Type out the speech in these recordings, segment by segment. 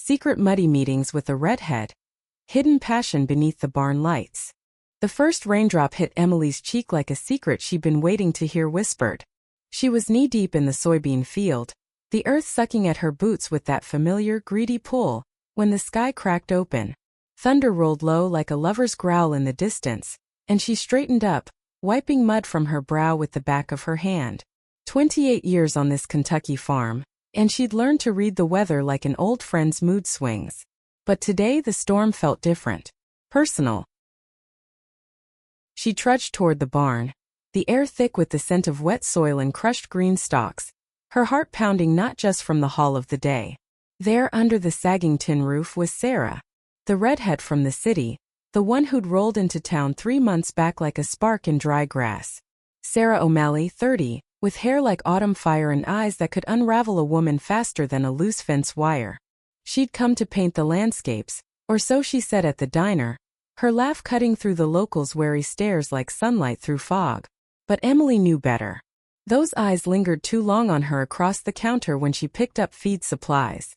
Secret muddy meetings with a redhead. Hidden passion beneath the barn lights. The first raindrop hit Emily's cheek like a secret she'd been waiting to hear whispered. She was knee-deep in the soybean field, the earth sucking at her boots with that familiar, greedy pull, when the sky cracked open. Thunder rolled low like a lover's growl in the distance, and she straightened up, wiping mud from her brow with the back of her hand. 28 years on this Kentucky farm, and she'd learned to read the weather like an old friend's mood swings. But today the storm felt different. Personal. She trudged toward the barn, the air thick with the scent of wet soil and crushed green stalks, her heart pounding not just from the haul of the day. There under the sagging tin roof was Sarah, the redhead from the city, the one who'd rolled into town 3 months back like a spark in dry grass. Sarah O'Malley, 30, with hair like autumn fire and eyes that could unravel a woman faster than a loose fence wire. She'd come to paint the landscapes, or so she said at the diner, her laugh cutting through the locals' wary stares like sunlight through fog. But Emily knew better. Those eyes lingered too long on her across the counter when she picked up feed supplies.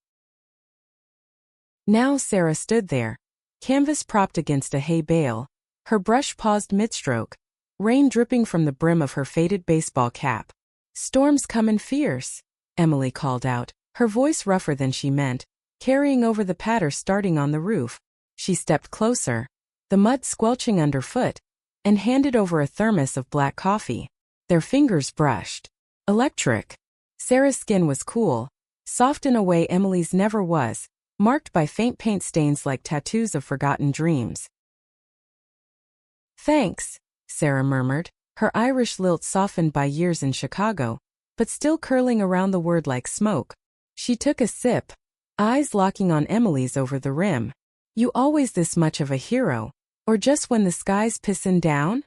Now Sarah stood there, canvas propped against a hay bale, her brush paused mid-stroke, rain dripping from the brim of her faded baseball cap. "Storms comin' fierce," Emily called out, her voice rougher than she meant, carrying over the patter starting on the roof. She stepped closer, the mud squelching underfoot, and handed over a thermos of black coffee. Their fingers brushed. Electric. Sarah's skin was cool, soft in a way Emily's never was, marked by faint paint stains like tattoos of forgotten dreams. "Thanks," Sarah murmured, her Irish lilt softened by years in Chicago, but still curling around the word like smoke. She took a sip, eyes locking on Emily's over the rim. "You always this much of a hero, or just when the sky's pissin' down?"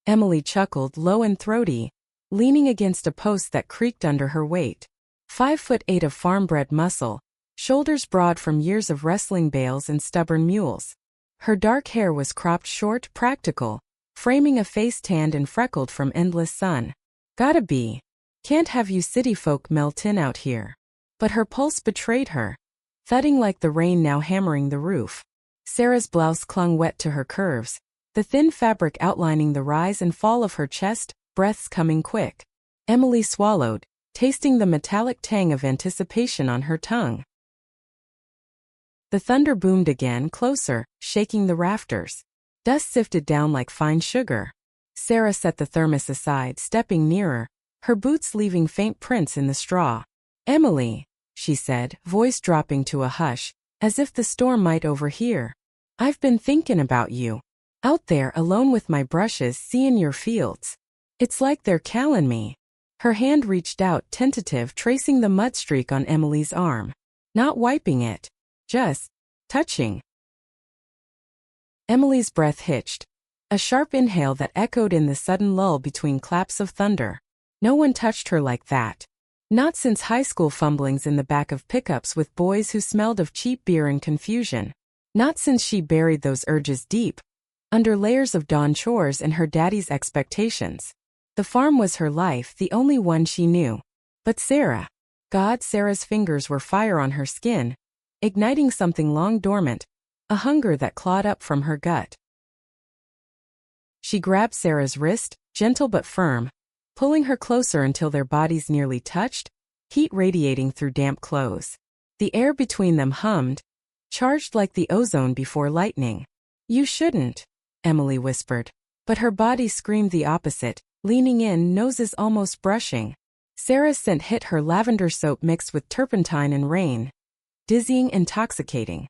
Emily chuckled low and throaty, leaning against a post that creaked under her weight. 5'8" of farm-bred muscle, shoulders broad from years of wrestling bales and stubborn mules. Her dark hair was cropped short, practical, framing a face tanned and freckled from endless sun. "Gotta be. Can't have you city folk melt in out here." But her pulse betrayed her, thudding like the rain now hammering the roof. Sarah's blouse clung wet to her curves, the thin fabric outlining the rise and fall of her chest, breaths coming quick. Emily swallowed, tasting the metallic tang of anticipation on her tongue. The thunder boomed again, closer, shaking the rafters. Dust sifted down like fine sugar. Sarah set the thermos aside, stepping nearer, her boots leaving faint prints in the straw. "Emily," she said, voice dropping to a hush, as if the storm might overhear. "I've been thinkin' about you. Out there alone with my brushes seein' your fields. It's like they're callin' me." Her hand reached out, tentative, tracing the mud streak on Emily's arm. Not wiping it. Just touching. Emily's breath hitched, a sharp inhale that echoed in the sudden lull between claps of thunder. No one touched her like that. Not since high school fumblings in the back of pickups with boys who smelled of cheap beer and confusion. Not since she buried those urges deep, under layers of dawn chores and her daddy's expectations. The farm was her life, the only one she knew. But Sarah. Sarah's fingers were fire on her skin, igniting something long dormant, a hunger that clawed up from her gut. She grabbed Sarah's wrist, gentle but firm, pulling her closer until their bodies nearly touched, heat radiating through damp clothes. The air between them hummed, charged like the ozone before lightning. "You shouldn't," Emily whispered. But her body screamed the opposite, leaning in, noses almost brushing. Sarah's scent hit her, lavender soap mixed with turpentine and rain. Dizzying, intoxicating.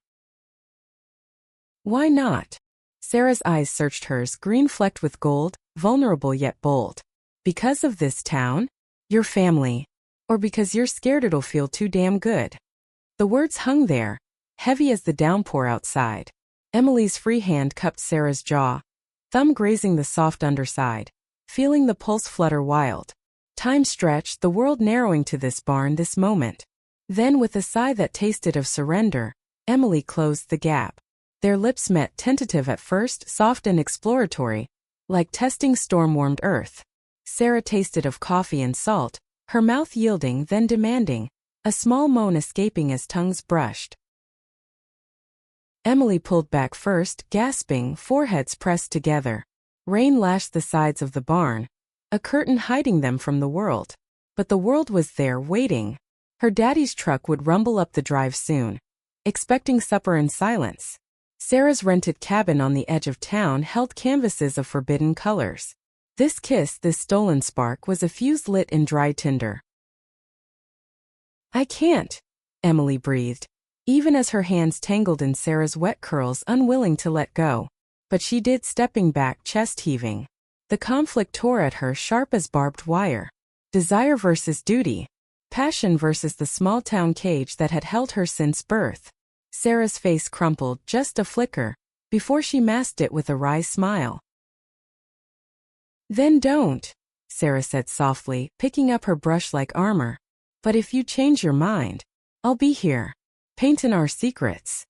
"Why not?" Sarah's eyes searched hers, green flecked with gold, vulnerable yet bold. "Because of this town? Your family? Or because you're scared it'll feel too damn good?" The words hung there, heavy as the downpour outside. Emily's free hand cupped Sarah's jaw, thumb grazing the soft underside, feeling the pulse flutter wild. Time stretched, the world narrowing to this barn, this moment. Then with a sigh that tasted of surrender, Emily closed the gap. Their lips met, tentative at first, soft and exploratory, like testing storm-warmed earth. Sarah tasted of coffee and salt, her mouth yielding then demanding, a small moan escaping as tongues brushed. Emily pulled back first, gasping, foreheads pressed together. Rain lashed the sides of the barn, a curtain hiding them from the world. But the world was there, waiting. Her daddy's truck would rumble up the drive soon, expecting supper in silence. Sarah's rented cabin on the edge of town held canvases of forbidden colors. This kiss, this stolen spark, was a fuse lit in dry tinder. "I can't," Emily breathed, even as her hands tangled in Sarah's wet curls, unwilling to let go. But she did, stepping back, chest heaving. The conflict tore at her, sharp as barbed wire. Desire versus duty. Passion versus the small-town cage that had held her since birth. Sarah's face crumpled, just a flicker, before she masked it with a wry smile. "Then don't," Sarah said softly, picking up her brush like armor. "But if you change your mind, I'll be here, painting our secrets."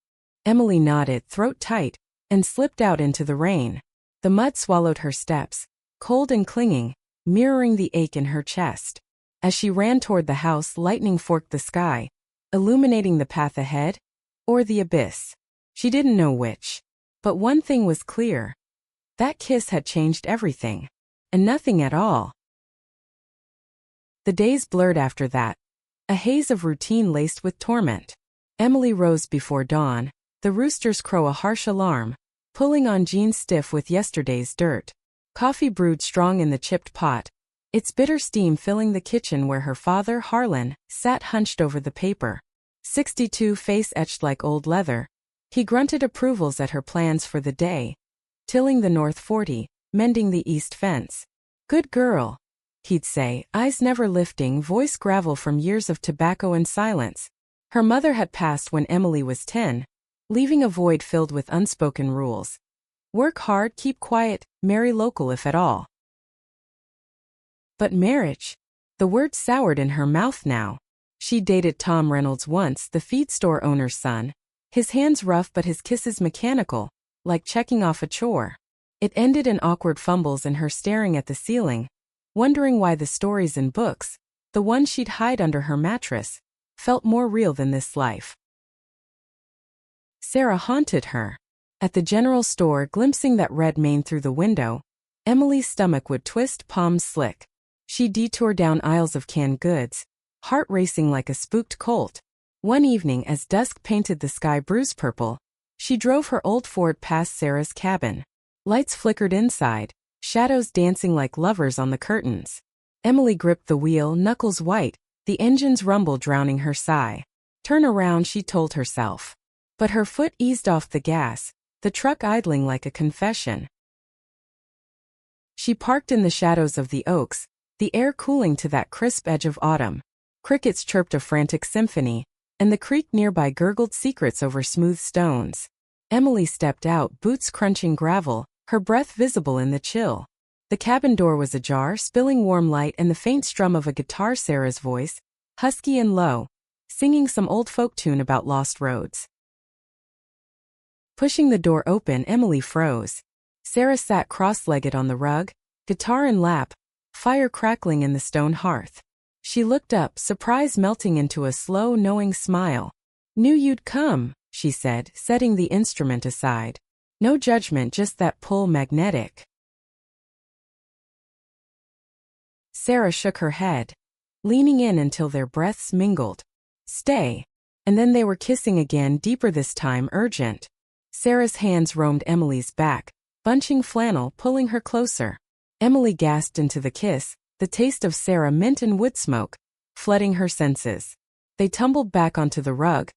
Emily nodded, throat tight, and slipped out into the rain. The mud swallowed her steps, cold and clinging, mirroring the ache in her chest. As she ran toward the house, lightning forked the sky, illuminating the path ahead, or the abyss. She didn't know which. But one thing was clear. That kiss had changed everything. And nothing at all. The days blurred after that, a haze of routine laced with torment. Emily rose before dawn, the roosters crow a harsh alarm, pulling on jeans stiff with yesterday's dirt. Coffee brewed strong in the chipped pot, its bitter steam filling the kitchen where her father, Harlan, sat hunched over the paper. 62, face etched like old leather. He grunted approvals at her plans for the day. Tilling the north 40, mending the east fence. "Good girl," he'd say, eyes never lifting, voice gravel from years of tobacco and silence. Her mother had passed when Emily was 10, leaving a void filled with unspoken rules. Work hard, keep quiet, marry local if at all. But marriage? The word soured in her mouth now. She dated Tom Reynolds once, the feed store owner's son. His hands rough but his kisses mechanical, like checking off a chore. It ended in awkward fumbles and her staring at the ceiling, wondering why the stories in books, the ones she'd hide under her mattress, felt more real than this life. Sarah haunted her. At the general store, glimpsing that red mane through the window, Emily's stomach would twist, palms slick. She detoured down aisles of canned goods, heart racing like a spooked colt. One evening, as dusk painted the sky bruise purple, she drove her old Ford past Sarah's cabin. Lights flickered inside, shadows dancing like lovers on the curtains. Emily gripped the wheel, knuckles white, the engine's rumble drowning her sigh. "Turn around," she told herself. But her foot eased off the gas, the truck idling like a confession. She parked in the shadows of the oaks, the air cooling to that crisp edge of autumn. Crickets chirped a frantic symphony, and the creek nearby gurgled secrets over smooth stones. Emily stepped out, boots crunching gravel, her breath visible in the chill. The cabin door was ajar, spilling warm light and the faint strum of a guitar. Sarah's voice, husky and low, singing some old folk tune about lost roads. Pushing the door open, Emily froze. Sarah sat cross-legged on the rug, guitar in lap, fire crackling in the stone hearth. She looked up, surprise melting into a slow, knowing smile. "Knew you'd come," she said, setting the instrument aside. No judgment, just that pull, magnetic. Sarah shook her head, leaning in until their breaths mingled. "Stay." And then they were kissing again, deeper this time, urgent. Sarah's hands roamed Emily's back, bunching flannel, pulling her closer. Emily gasped into the kiss, the taste of Sarah mint and wood smoke, flooding her senses. They tumbled back onto the rug,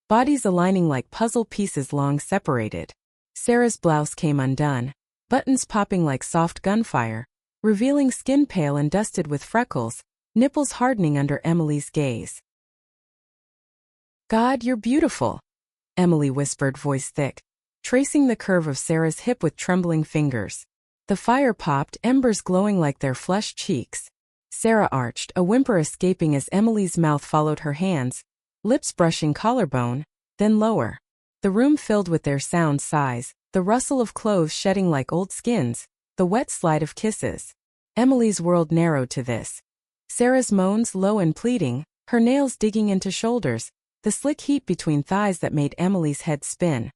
bodies aligning like puzzle pieces long separated. Sarah's blouse came undone, buttons popping like soft gunfire, revealing skin pale and dusted with freckles, nipples hardening under Emily's gaze. "God, you're beautiful," Emily whispered, voice thick, tracing the curve of Sarah's hip with trembling fingers. The fire popped, embers glowing like their flushed cheeks. Sarah arched, a whimper escaping as Emily's mouth followed her hands, lips brushing collarbone, then lower. The room filled with their sound sighs, the rustle of clothes shedding like old skins, the wet slide of kisses. Emily's world narrowed to this. Sarah's moans, low and pleading, her nails digging into shoulders, the slick heat between thighs that made Emily's head spin.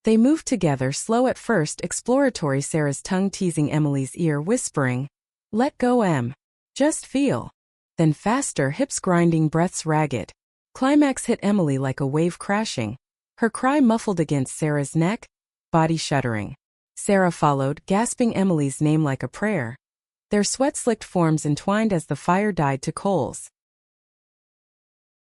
They moved together, slow at first, exploratory, Sarah's tongue teasing Emily's ear, whispering, "Let go, Em. Just feel." Then faster, hips grinding, breaths ragged. Climax hit Emily like a wave crashing. Her cry muffled against Sarah's neck, body shuddering. Sarah followed, gasping Emily's name like a prayer. Their sweat-slicked forms entwined as the fire died to coals.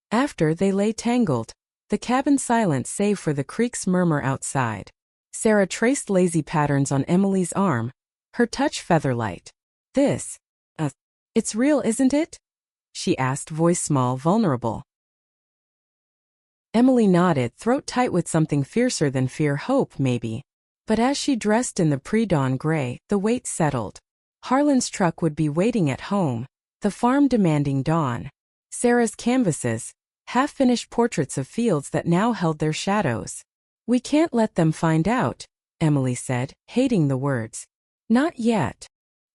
After they lay tangled, the cabin silent save for the creek's murmur outside. Sarah traced lazy patterns on Emily's arm, her touch featherlight. It's real, isn't it?" she asked, voice small, vulnerable. Emily nodded, throat tight with something fiercer than fear, hope, maybe. But as she dressed in the pre-dawn gray, the weight settled. Harlan's truck would be waiting at home, the farm demanding dawn. Sarah's canvases, half-finished portraits of fields that now held their shadows. "We can't let them find out," Emily said, hating the words. "Not yet."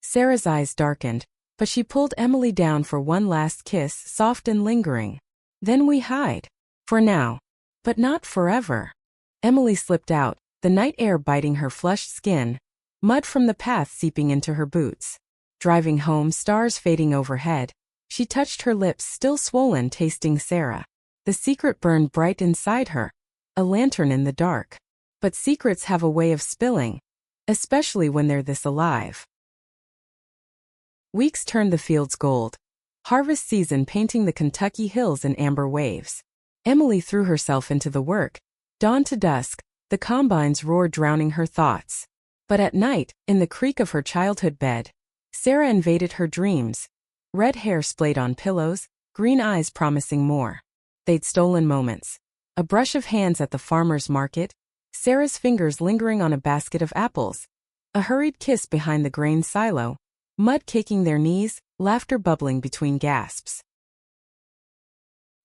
Sarah's eyes darkened, but she pulled Emily down for one last kiss, soft and lingering. "Then we hide. For now. But not forever." Emily slipped out, the night air biting her flushed skin, mud from the path seeping into her boots. Driving home, stars fading overhead, she touched her lips, still swollen, tasting Sarah. The secret burned bright inside her, a lantern in the dark. But secrets have a way of spilling, especially when they're this alive. Weeks turned the fields gold, harvest season painting the Kentucky hills in amber waves. Emily threw herself into the work. Dawn to dusk, the combines roared, drowning her thoughts. But at night, in the creak of her childhood bed, Sarah invaded her dreams. Red hair splayed on pillows, green eyes promising more. They'd stolen moments. A brush of hands at the farmer's market, Sarah's fingers lingering on a basket of apples. A hurried kiss behind the grain silo, mud caking their knees, laughter bubbling between gasps.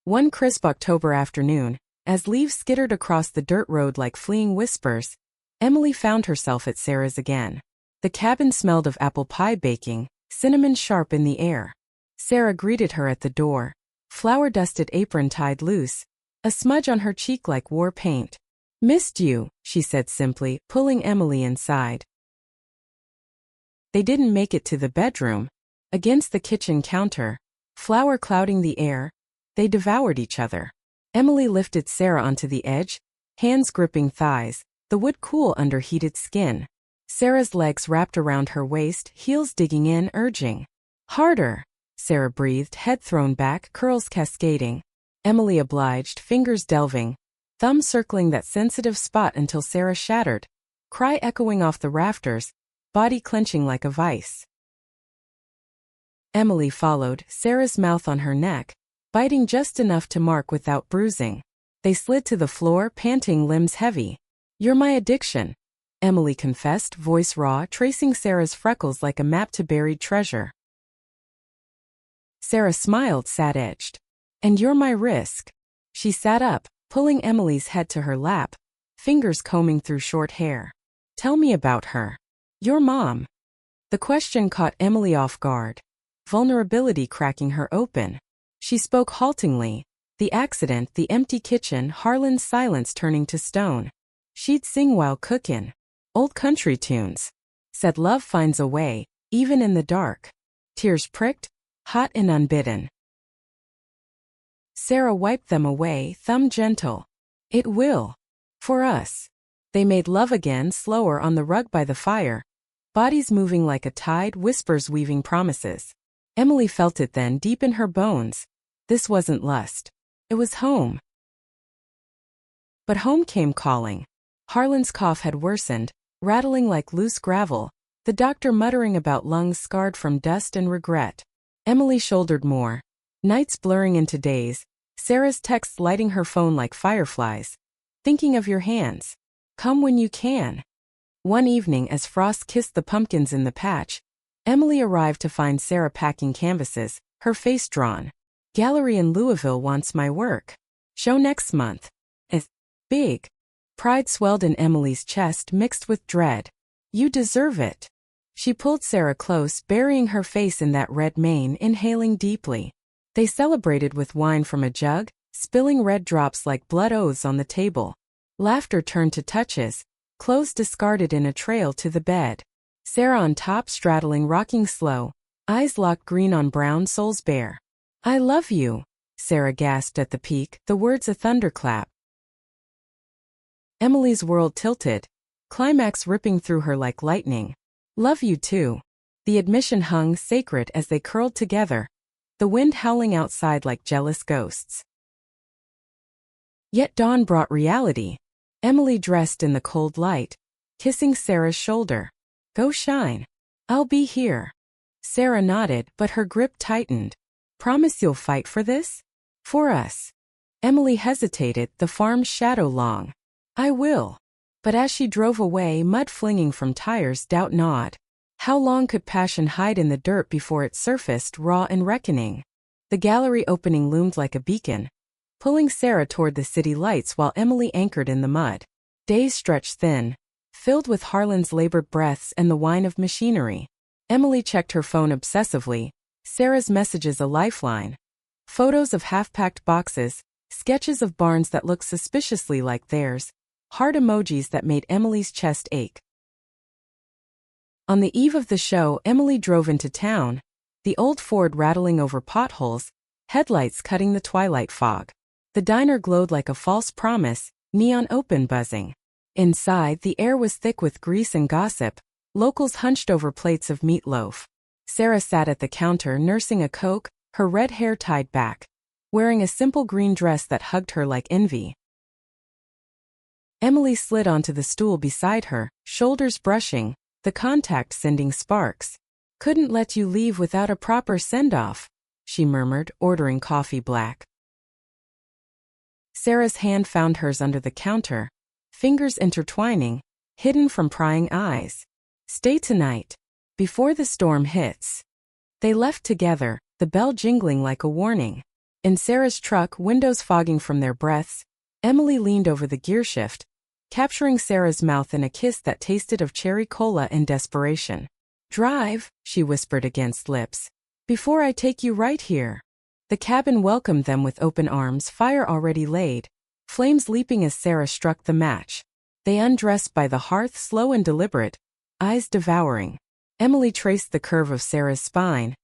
One crisp October afternoon, as leaves skittered across the dirt road like fleeing whispers, Emily found herself at Sarah's again. The cabin smelled of apple pie baking, cinnamon sharp in the air. Sarah greeted her at the door, flour-dusted apron tied loose, a smudge on her cheek like war paint. "Missed you," she said simply, pulling Emily inside. They didn't make it to the bedroom. Against the kitchen counter, flour clouding the air, they devoured each other. Emily lifted Sarah onto the edge, hands gripping thighs, the wood cool under heated skin. Sarah's legs wrapped around her waist, heels digging in, urging. "Harder," Sarah breathed, head thrown back, curls cascading. Emily obliged, fingers delving, thumb circling that sensitive spot until Sarah shattered, cry echoing off the rafters, body clenching like a vice. Emily followed, Sarah's mouth on her neck, biting just enough to mark without bruising. They slid to the floor, panting, limbs heavy. "You're my addiction," Emily confessed, voice raw, tracing Sarah's freckles like a map to buried treasure. Sarah smiled, sad-edged. "And you're my risk." She sat up, pulling Emily's head to her lap, fingers combing through short hair. "Tell me about her. Your mom." The question caught Emily off guard, vulnerability cracking her open. She spoke haltingly, the accident, the empty kitchen, Harlan's silence turning to stone. She'd sing while cookin'. Old country tunes. Said love finds a way, even in the dark. Tears pricked, hot and unbidden. Sarah wiped them away, thumb gentle. "It will. For us." They made love again, slower on the rug by the fire, bodies moving like a tide, whispers weaving promises. Emily felt it then, deep in her bones. This wasn't lust. It was home. But home came calling. Harlan's cough had worsened, rattling like loose gravel, the doctor muttering about lungs scarred from dust and regret. Emily shouldered more. Nights blurring into days, Sarah's texts lighting her phone like fireflies. "Thinking of your hands. Come when you can." One evening, as frost kissed the pumpkins in the patch, Emily arrived to find Sarah packing canvases, her face drawn. "Gallery in Louisville wants my work. Show next month." It's big. Pride swelled in Emily's chest, mixed with dread. "You deserve it." She pulled Sarah close, burying her face in that red mane, inhaling deeply. They celebrated with wine from a jug, spilling red drops like blood oaths on the table. Laughter turned to touches, clothes discarded in a trail to the bed. Sarah on top straddling rocking slow, eyes locked green on brown, soles bare. I love you, Sarah gasped at the peak, the words a thunderclap. Emily's world tilted, climax ripping through her like lightning. Love you too. The admission hung sacred as they curled together, the wind howling outside like jealous ghosts. Yet dawn brought reality. Emily dressed in the cold light, kissing Sarah's shoulder. Go shine. I'll be here. Sarah nodded, but her grip tightened. Promise you'll fight for this? For us. Emily hesitated, the farm's shadow long. I will. But as she drove away, mud flinging from tires, doubt gnawed. How long could passion hide in the dirt before it surfaced, raw and reckoning? The gallery opening loomed like a beacon, pulling Sarah toward the city lights while Emily anchored in the mud. Days stretched thin, filled with Harlan's labored breaths and the whine of machinery. Emily checked her phone obsessively, Sarah's messages a lifeline. Photos of half-packed boxes, sketches of barns that looked suspiciously like theirs, heart emojis that made Emily's chest ache. On the eve of the show, Emily drove into town, the old Ford rattling over potholes, headlights cutting the twilight fog. The diner glowed like a false promise, neon open buzzing. Inside, the air was thick with grease and gossip, locals hunched over plates of meatloaf. Sarah sat at the counter nursing a Coke, her red hair tied back, wearing a simple green dress that hugged her like envy. Emily slid onto the stool beside her, shoulders brushing, the contact sending sparks. Couldn't let you leave without a proper send-off, she murmured, ordering coffee black. Sarah's hand found hers under the counter, fingers intertwining, hidden from prying eyes. Stay tonight, before the storm hits. They left together, the bell jingling like a warning. In Sarah's truck, windows fogging from their breaths, Emily leaned over the gearshift, capturing Sarah's mouth in a kiss that tasted of cherry cola and desperation. Drive, she whispered against lips. Before I take you right here. The cabin welcomed them with open arms, fire already laid, flames leaping as Sarah struck the match. They undressed by the hearth, slow and deliberate, eyes devouring. Emily traced the curve of Sarah's spine,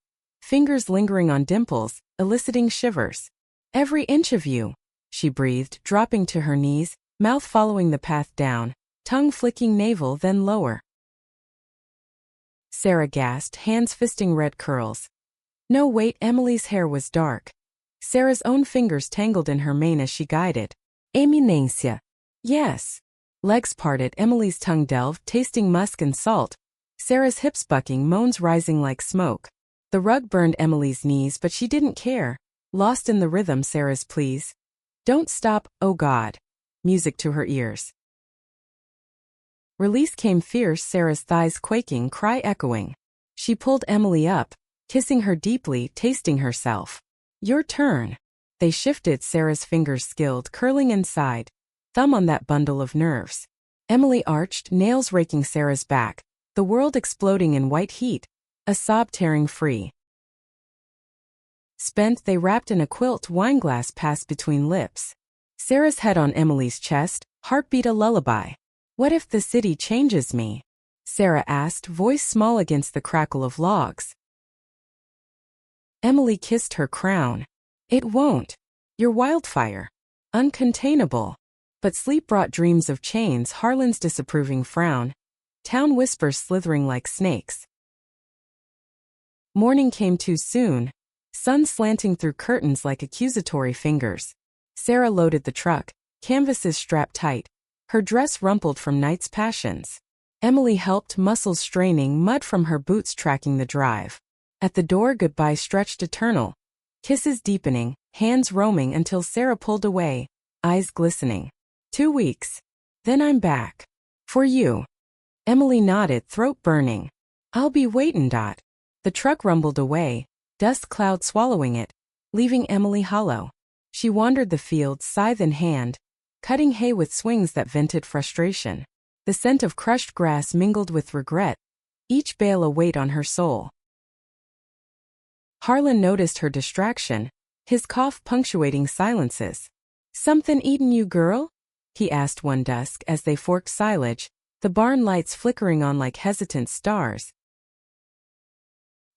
fingers lingering on dimples, eliciting shivers. Every inch of you, she breathed, dropping to her knees, mouth following the path down, tongue flicking navel then lower. Sarah gasped, hands fisting red curls. No, wait, Emily's hair was dark. Sarah's own fingers tangled in her mane as she guided. Eminencia. Yes. Legs parted, Emily's tongue delved, tasting musk and salt. Sarah's hips bucking, moans rising like smoke. The rug burned Emily's knees, but she didn't care. Lost in the rhythm, Sarah's pleas. Don't stop, oh God. Music to her ears. Release came fierce, Sarah's thighs quaking, cry echoing. She pulled Emily up, kissing her deeply, tasting herself. Your turn. They shifted, Sarah's fingers skilled, curling inside, thumb on that bundle of nerves. Emily arched, nails raking Sarah's back, the world exploding in white heat, a sob tearing free. Spent, they wrapped in a quilt, wineglass passed between lips. Sarah's head on Emily's chest, heartbeat a lullaby. What if the city changes me? Sarah asked, voice small against the crackle of logs. Emily kissed her crown. It won't. You're wildfire. Uncontainable. But sleep brought dreams of chains, Harlan's disapproving frown. Town whispers slithering like snakes. Morning came too soon. Sun slanting through curtains like accusatory fingers. Sarah loaded the truck, canvases strapped tight, her dress rumpled from night's passions. Emily helped, muscles straining, mud from her boots tracking the drive. At the door, goodbye stretched eternal. Kisses deepening, hands roaming until Sarah pulled away, eyes glistening. 2 weeks. Then I'm back. For you. Emily nodded, throat burning. I'll be waitin'. The truck rumbled away, dust cloud swallowing it, leaving Emily hollow. She wandered the fields, scythe in hand, cutting hay with swings that vented frustration. The scent of crushed grass mingled with regret, each bale a weight on her soul. Harlan noticed her distraction, his cough punctuating silences. Something eatin' you, girl? he asked one dusk as they forked silage, the barn lights flickering on like hesitant stars.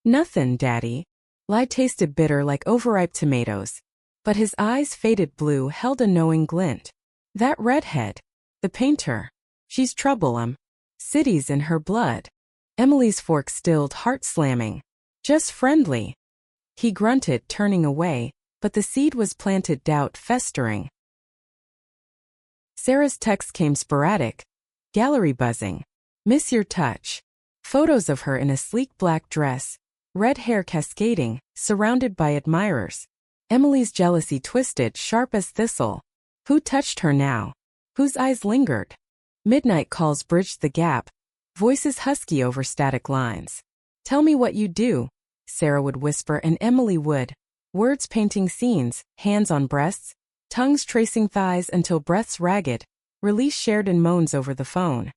Nothing, Daddy. Lie tasted bitter like overripe tomatoes, but his eyes, faded blue, held a knowing glint. That Redhead, the painter. She's trouble, cities in her blood. Emily's fork stilled, heart slamming. Just friendly. He grunted, turning away, but the seed was planted, doubt festering. Sarah's text came sporadic. Gallery buzzing. Miss your touch. Photos of her in a sleek black dress, red hair cascading, surrounded by admirers. Emily's jealousy twisted, sharp as thistle. Who touched her now? Whose eyes lingered? Midnight calls bridged the gap, voices husky over static lines. Tell me what you do, Sarah would whisper and Emily would. Words painting scenes, hands on breasts, tongues tracing thighs until breaths ragged, release shared in moans over the phone.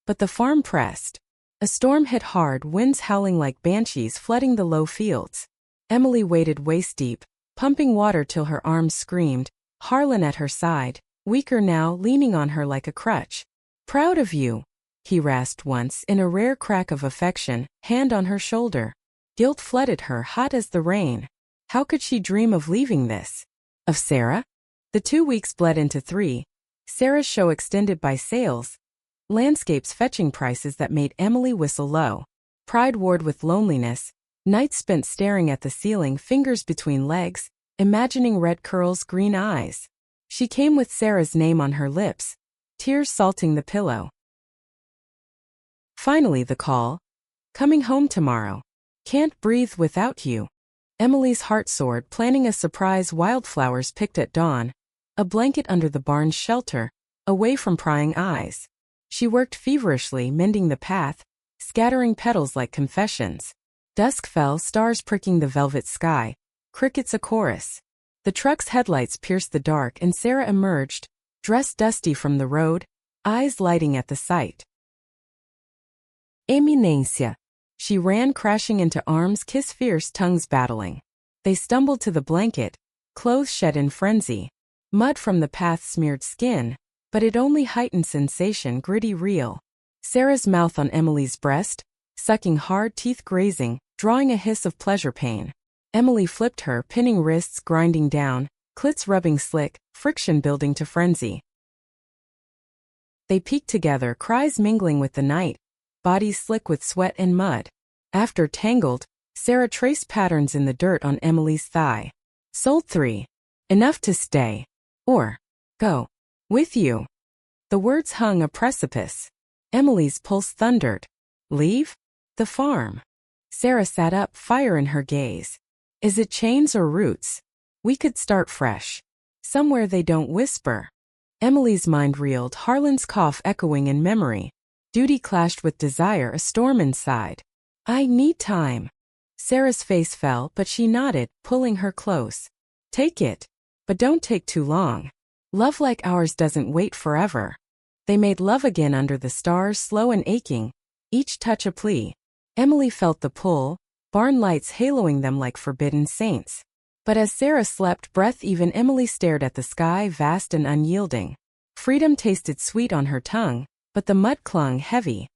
But the farm pressed. A storm hit hard, winds howling like banshees flooding the low fields. Emily waded waist-deep, pumping water till her arms screamed, Harlan at her side, weaker now, leaning on her like a crutch. Proud of you, he rasped once in a rare crack of affection, hand on her shoulder. Guilt flooded her, hot as the rain. How could she dream of leaving this? Of Sarah? The 2 weeks bled into 3. Sarah's show extended by sales. Landscapes fetching prices that made Emily whistle low. Pride warred with loneliness. Nights spent staring at the ceiling, fingers between legs, imagining red curls, green eyes. She came with Sarah's name on her lips, tears salting the pillow. Finally the call. Coming home tomorrow. Can't breathe without you. Emily's heart soared, planning a surprise, wildflowers picked at dawn, a blanket under the barn's shelter, away from prying eyes. She worked feverishly, mending the path, scattering petals like confessions. Dusk fell, stars pricking the velvet sky, crickets a chorus. The truck's headlights pierced the dark and Sarah emerged, dressed dusty from the road, eyes lighting at the sight. Eminencia. She ran crashing into arms, kiss fierce, tongues battling. They stumbled to the blanket, clothes shed in frenzy. Mud from the path smeared skin, but it only heightened sensation, gritty, real. Sarah's mouth on Emily's breast, sucking hard, teeth grazing, drawing a hiss of pleasure pain. Emily flipped her, pinning wrists, grinding down, clits rubbing slick, friction building to frenzy. They peeked together, cries mingling with the night, bodies slick with sweat and mud. After tangled, Sarah traced patterns in the dirt on Emily's thigh. Sold 3. Enough to stay. Or, go. With you. The words hung a precipice. Emily's pulse thundered. Leave? The farm. Sarah sat up, fire in her gaze. Is it chains or roots? We could start fresh. Somewhere they don't whisper. Emily's mind reeled, Harlan's cough echoing in memory. Duty clashed with desire, a storm inside. I need time. Sarah's face fell, but she nodded, pulling her close. Take it. But don't take too long. Love like ours doesn't wait forever. They made love again under the stars, slow and aching, each touch a plea. Emily felt the pull, barn lights haloing them like forbidden saints. But as Sarah slept, breath even, Emily stared at the sky, vast and unyielding. Freedom tasted sweet on her tongue, but the mud clung heavy.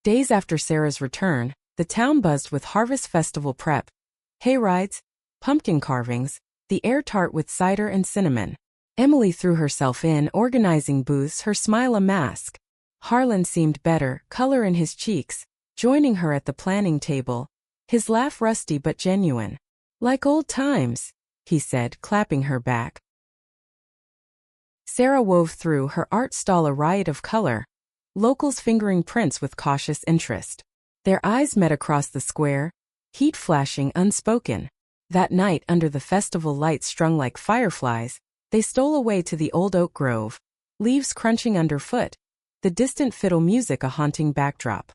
Days after Sarah's return, the town buzzed with harvest festival prep. Hay rides, pumpkin carvings, the air tart with cider and cinnamon. Emily threw herself in, organizing booths, her smile a mask. Harlan seemed better, color in his cheeks, joining her at the planning table, his laugh rusty but genuine. Like old times, he said, clapping her back. Sarah wove through her art stall a riot of color, locals fingering prints with cautious interest. Their eyes met across the square, heat flashing unspoken. That night, under the festival lights strung like fireflies, they stole away to the old oak grove, leaves crunching underfoot, the distant fiddle music a haunting backdrop.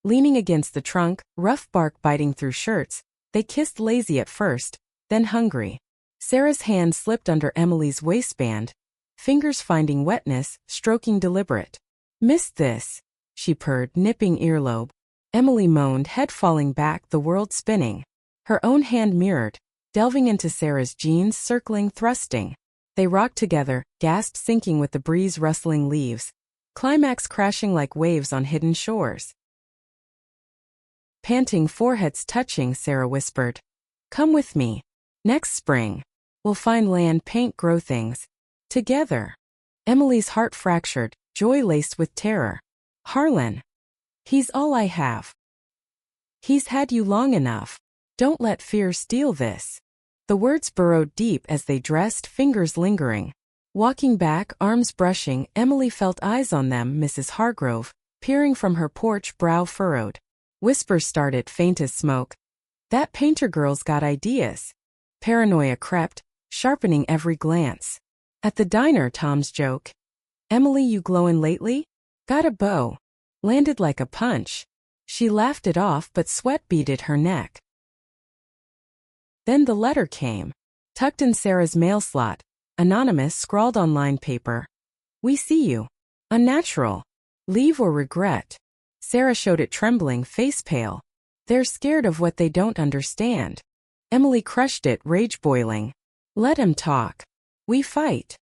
Leaning against the trunk, rough bark biting through shirts, they kissed, lazy at first, then hungry. Sarah's hand slipped under Emily's waistband, fingers finding wetness, stroking deliberate. Missed this, she purred, nipping earlobe. Emily moaned, head falling back, the world spinning. Her own hand mirrored, delving into Sarah's jeans, circling, thrusting. They rocked together, gasp sinking with the breeze rustling leaves, climax crashing like waves on hidden shores. Panting, foreheads touching, Sarah whispered, "Come with me. Next spring, we'll find land, paint, grow things. Together." Emily's heart fractured, joy laced with terror. "Harlan. He's all I have. He's had you long enough. Don't let fear steal this." The words burrowed deep as they dressed, fingers lingering. Walking back, arms brushing, Emily felt eyes on them, Mrs. Hargrove, peering from her porch, brow furrowed. Whispers started, faint as smoke. "That painter girl's got ideas." Paranoia crept, sharpening every glance. At the diner, Tom's joke. "Emily, you glowin' lately? Got a beau." Landed like a punch. She laughed it off, but sweat beaded her neck. Then the letter came. Tucked in Sarah's mail slot, anonymous, scrawled on lined paper. "We see you. Unnatural. Leave or regret." Sarah showed it, trembling, face pale. "They're scared of what they don't understand." Emily crushed it, rage boiling. "Let him talk. We fight."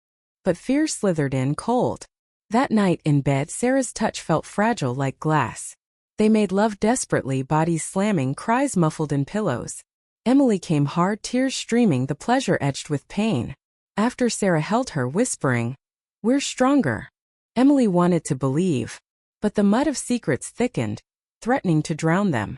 But fear slithered in cold. That night in bed, Sarah's touch felt fragile like glass. They made love desperately, bodies slamming, cries muffled in pillows. Emily came hard, tears streaming, the pleasure edged with pain. After Sarah held her, whispering, "We're stronger." Emily wanted to believe. But the mud of secrets thickened, threatening to drown them.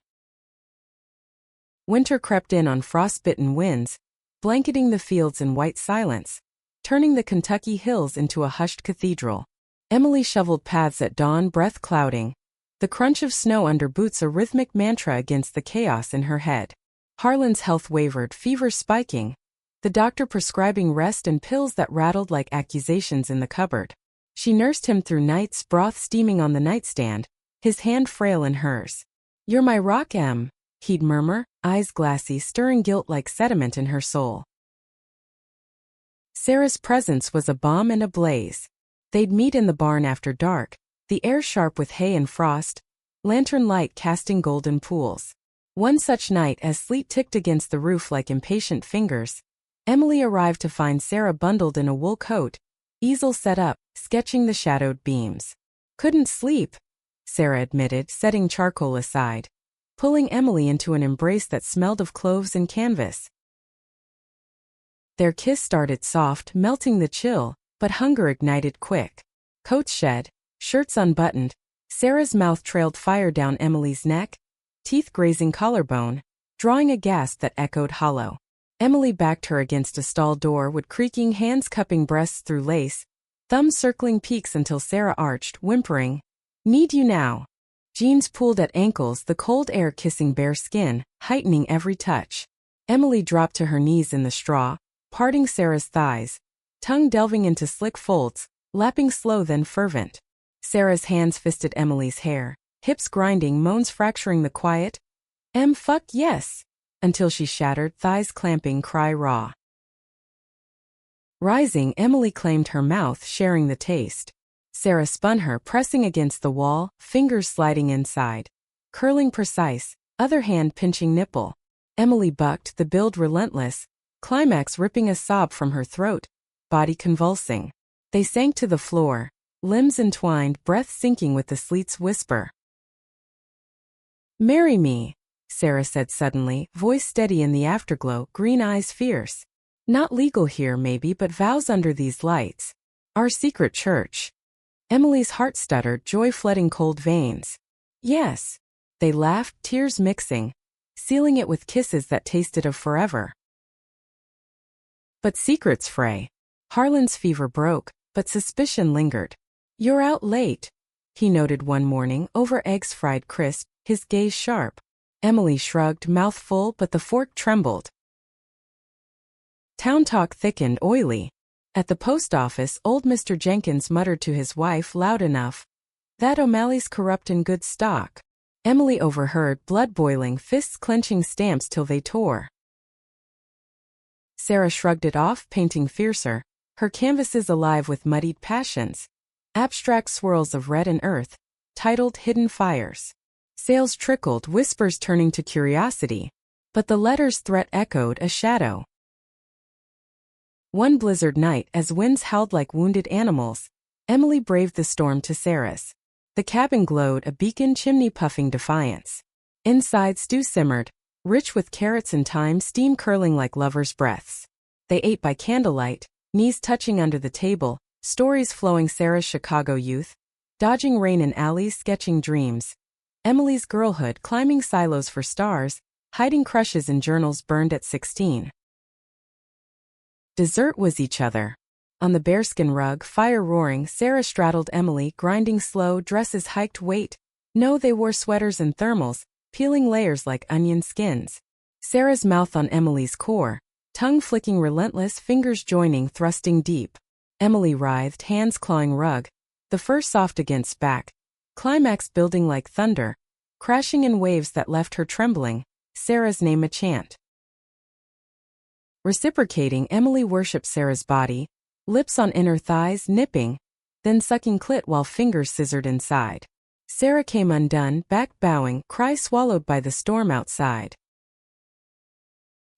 Winter crept in on frostbitten winds, blanketing the fields in white silence, turning the Kentucky hills into a hushed cathedral. Emily shoveled paths at dawn, breath clouding, the crunch of snow under boots a rhythmic mantra against the chaos in her head. Harlan's health wavered, fever spiking, the doctor prescribing rest and pills that rattled like accusations in the cupboard. She nursed him through nights, broth steaming on the nightstand, his hand frail in hers. "You're my rock, Em," he'd murmur, eyes glassy, stirring guilt like sediment in her soul. Sarah's presence was a bomb and a blaze. They'd meet in the barn after dark, the air sharp with hay and frost, lantern light casting golden pools. One such night, as sleet ticked against the roof like impatient fingers, Emily arrived to find Sarah bundled in a wool coat, easel set up, sketching the shadowed beams. "Couldn't sleep," Sarah admitted, setting charcoal aside, pulling Emily into an embrace that smelled of cloves and canvas. Their kiss started soft, melting the chill, but hunger ignited quick. Coats shed, shirts unbuttoned, Sarah's mouth trailed fire down Emily's neck, teeth grazing collarbone, drawing a gasp that echoed hollow. Emily backed her against a stall door with creaking hands cupping breasts through lace, thumbs circling peaks until Sarah arched, whimpering, "Need you now." Jeans pulled at ankles, the cold air kissing bare skin, heightening every touch. Emily dropped to her knees in the straw, parting Sarah's thighs, tongue delving into slick folds, lapping slow then fervent. Sarah's hands fisted Emily's hair, hips grinding, moans fracturing the quiet, Fuck yes," until she shattered, thighs clamping, cry raw. Rising, Emily claimed her mouth, sharing the taste. Sarah spun her, pressing against the wall, fingers sliding inside. Curling precise, other hand pinching nipple. Emily bucked, the build relentless, climax ripping a sob from her throat, body convulsing. They sank to the floor, limbs entwined, breath sinking with the sleet's whisper. "Marry me," Sarah said suddenly, voice steady in the afterglow, green eyes fierce. "Not legal here maybe, but vows under these lights. Our secret church." Emily's heart stuttered, joy flooding cold veins. "Yes." They laughed, tears mixing, sealing it with kisses that tasted of forever. But secrets fray. Harlan's fever broke, but suspicion lingered. "You're out late," he noted one morning, over eggs fried crisp, his gaze sharp. Emily shrugged, mouth full, but the fork trembled. Town talk thickened, oily. At the post office, old Mr. Jenkins muttered to his wife loud enough, "That O'Malley's corrupt in good stock." Emily overheard, blood boiling, fists clenching stamps till they tore. Sarah shrugged it off, painting fiercer, her canvases alive with muddied passions. Abstract swirls of red and earth, titled Hidden Fires. Sales trickled, whispers turning to curiosity. But the letter's threat echoed a shadow. One blizzard night, as winds howled like wounded animals, Emily braved the storm to Sarah's. The cabin glowed, a beacon chimney puffing defiance. Inside, stew simmered, rich with carrots and thyme, steam curling like lovers' breaths. They ate by candlelight, knees touching under the table, stories flowing. Sarah's Chicago youth, dodging rain in alleys, sketching dreams. Emily's girlhood, climbing silos for stars, hiding crushes in journals burned at 16. Dessert was each other. On the bearskin rug, fire roaring, Sarah straddled Emily, grinding slow, dresses hiked. Wait. No, they wore sweaters and thermals, peeling layers like onion skins. Sarah's mouth on Emily's core, tongue flicking relentless, fingers joining, thrusting deep. Emily writhed, hands clawing rug, the fur soft against back, climax building like thunder, crashing in waves that left her trembling, Sarah's name a chant. Reciprocating, Emily worshipped Sarah's body, lips on inner thighs, nipping, then sucking clit while fingers scissored inside. Sarah came undone, back bowing, cry swallowed by the storm outside.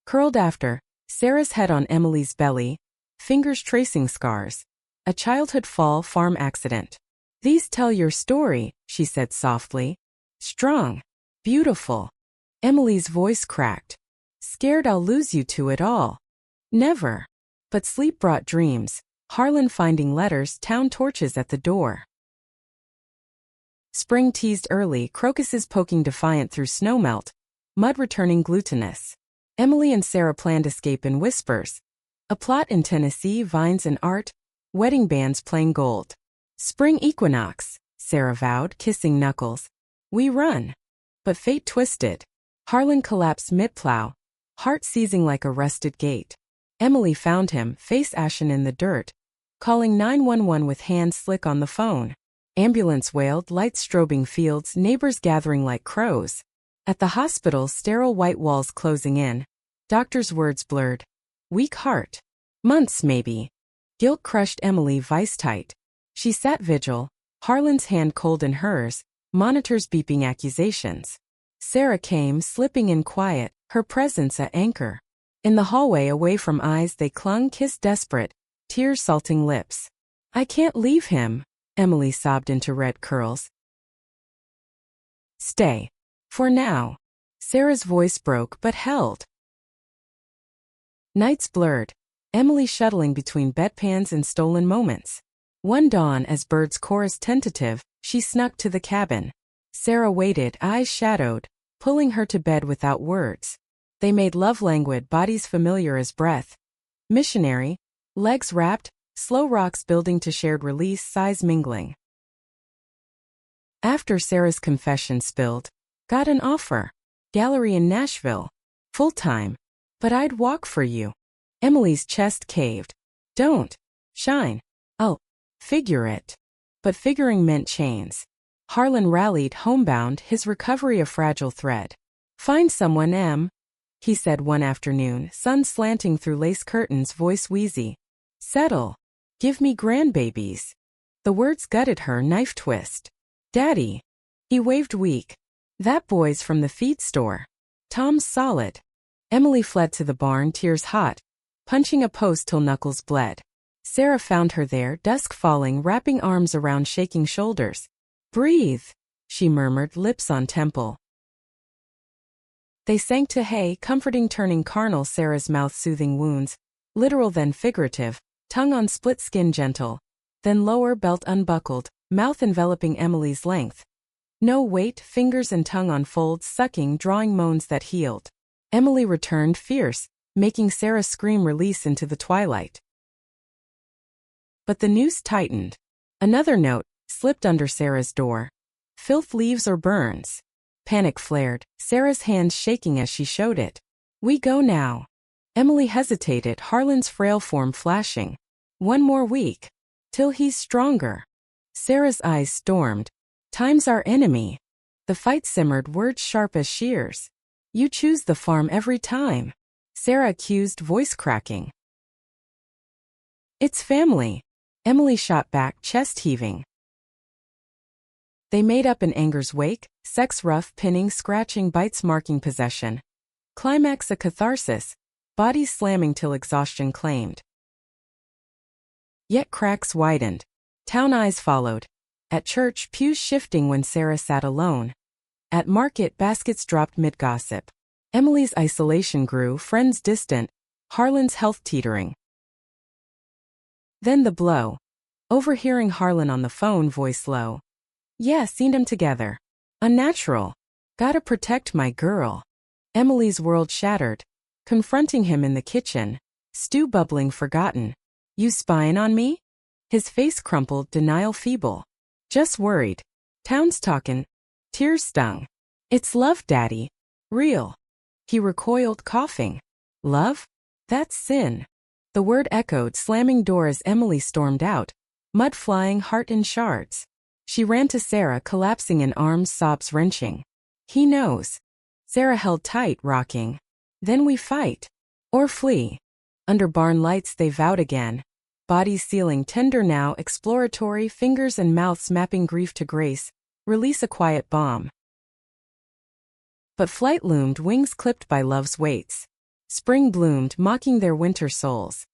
Curled after, Sarah's head on Emily's belly, fingers tracing scars. A childhood fall, farm accident. These tell your story, she said softly. Strong. Beautiful. Emily's voice cracked. Scared I'll lose you to it all. Never. But sleep brought dreams, Harlan finding letters, town torches at the door. Spring teased early, crocuses poking defiant through snowmelt, mud returning glutinous. Emily and Sarah planned escape in whispers. A plot in Tennessee, vines and art, wedding bands playing gold. Spring equinox, Sarah vowed, kissing knuckles. We run. But fate twisted. Harlan collapsed mid-plow, heart seizing like a rusted gate. Emily found him, face ashen in the dirt, calling 911 with hands slick on the phone. Ambulance wailed, lights strobing fields, neighbors gathering like crows. At the hospital, sterile white walls closing in. Doctor's words blurred. Weak heart. Months maybe. Guilt crushed Emily vice-tight. She sat vigil, Harlan's hand cold in hers, monitors beeping accusations. Sarah came, slipping in quiet, her presence a anchor. In the hallway away from eyes they clung, kissed desperate, tears salting lips. I can't leave him, Emily sobbed into red curls. Stay. For now. Sarah's voice broke but held. Nights blurred, Emily shuttling between bedpans and stolen moments. One dawn, as birds chorused tentative, she snuck to the cabin. Sarah waited, eyes shadowed, pulling her to bed without words. They made love languid, bodies familiar as breath. Missionary, legs wrapped, slow rocks building to shared release, sighs mingling. After Sarah's confession spilled, got an offer. Gallery in Nashville. Full-time. But I'd walk for you. Emily's chest caved. Don't. Shine. I'll figure it. But figuring meant chains. Harlan rallied, homebound, his recovery a fragile thread. Find someone, Em, he said one afternoon, sun slanting through lace curtains, voice wheezy. Settle. Give me grandbabies. The words gutted her, knife twist. Daddy. He waved weak. That boy's from the feed store. Tom's solid. Emily fled to the barn, tears hot, punching a post till knuckles bled. Sarah found her there, dusk falling, wrapping arms around shaking shoulders. Breathe, she murmured, lips on temple. They sank to hay, comforting, turning carnal, Sarah's mouth soothing wounds, literal then figurative, tongue on split skin gentle, then lower belt unbuckled, mouth enveloping Emily's length. No weight, fingers and tongue on folds, sucking, drawing moans that healed. Emily returned, fierce, making Sarah scream, release into the twilight. But the noose tightened. Another note slipped under Sarah's door. Filth leaves or burns. Panic flared, Sarah's hands shaking as she showed it. We go now. Emily hesitated, Harlan's frail form flashing. One more week. Till he's stronger. Sarah's eyes stormed. Time's our enemy. The fight simmered, words sharp as shears. You choose the farm every time. Sarah accused, voice cracking. It's family. Emily shot back, chest heaving. They made up in anger's wake, sex rough, pinning, scratching, bites marking possession. Climax a catharsis, bodies slamming till exhaustion claimed. Yet cracks widened. Town eyes followed. At church, pews shifting when Sarah sat alone. At market, baskets dropped mid-gossip. Emily's isolation grew, friends distant, Harlan's health teetering. Then the blow. Overhearing Harlan on the phone, voice low. Yeah, seen them together. Unnatural. Gotta protect my girl. Emily's world shattered. Confronting him in the kitchen. Stew bubbling forgotten. You spying on me? His face crumpled, denial feeble. Just worried. Town's talkin'. Tears stung. It's love, Daddy. Real. He recoiled, coughing. Love? That's sin. The word echoed, slamming door as Emily stormed out. Mud flying, heart in shards. She ran to Sarah, collapsing in arms, sobs wrenching. He knows. Sarah held tight, rocking. Then we fight. Or flee. Under barn lights they vowed again. Bodies sealing, tender now, exploratory, fingers and mouths mapping grief to grace. Release a quiet bomb. But flight loomed, wings clipped by love's weights. Spring bloomed, mocking their winter souls.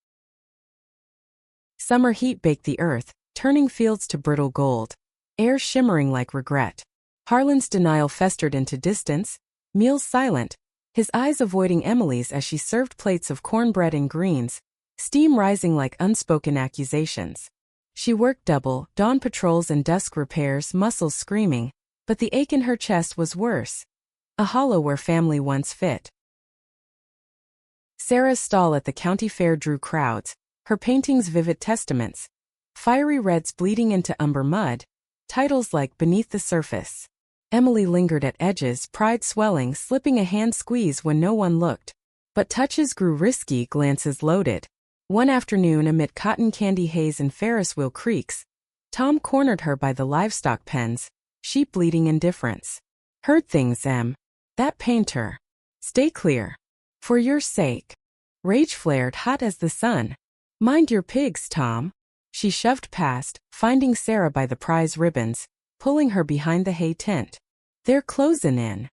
Summer heat baked the earth, turning fields to brittle gold. Air shimmering like regret. Harlan's denial festered into distance, meals silent, his eyes avoiding Emily's as she served plates of cornbread and greens, steam rising like unspoken accusations. She worked double, dawn patrols and dusk repairs, muscles screaming, but the ache in her chest was worse. A hollow where family once fit. Sarah's stall at the county fair drew crowds, her paintings vivid testaments. Fiery reds bleeding into umber mud, titles like Beneath the Surface. Emily lingered at edges, pride swelling, slipping a hand squeeze when no one looked. But touches grew risky, glances loaded. One afternoon amid cotton candy haze and Ferris wheel creaks, Tom cornered her by the livestock pens, sheep bleating indifference. Heard things, Em. That painter. Stay clear. For your sake. Rage flared hot as the sun. Mind your pigs, Tom. She shoved past, finding Sarah by the prize ribbons, pulling her behind the hay tent. They're closin' in.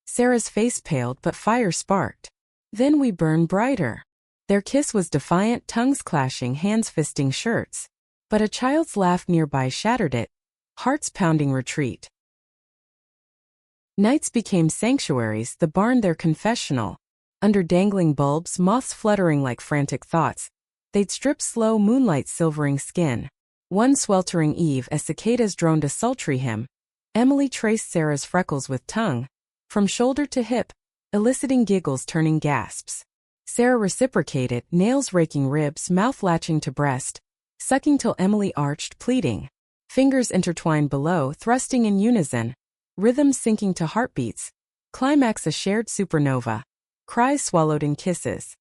Sarah's face paled but fire sparked. Then we burn brighter. Their kiss was defiant, tongues clashing, hands fisting shirts. But a child's laugh nearby shattered it. Hearts pounding retreat. Nights became sanctuaries, the barn their confessional. Under dangling bulbs, moths fluttering like frantic thoughts. They'd strip slow, moonlight silvering skin. One sweltering eve as cicadas droned a sultry hymn, Emily traced Sarah's freckles with tongue, from shoulder to hip, eliciting giggles turning gasps. Sarah reciprocated, nails raking ribs, mouth latching to breast, sucking till Emily arched, pleading. Fingers intertwined below, thrusting in unison, rhythms syncing to heartbeats, climax a shared supernova, cries swallowed in kisses.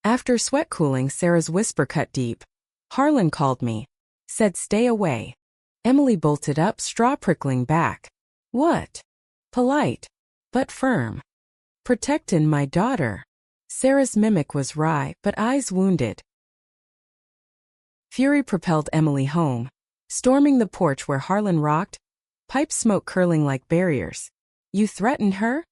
After sweat cooling, Sarah's whisper cut deep. Harlan called me. Said stay away. Emily bolted up, straw prickling back. What? Polite. But firm. Protectin' my daughter. Sarah's mimic was wry, but eyes wounded. Fury propelled Emily home. Storming the porch where Harlan rocked, pipe smoke curling like barriers. You threatened her?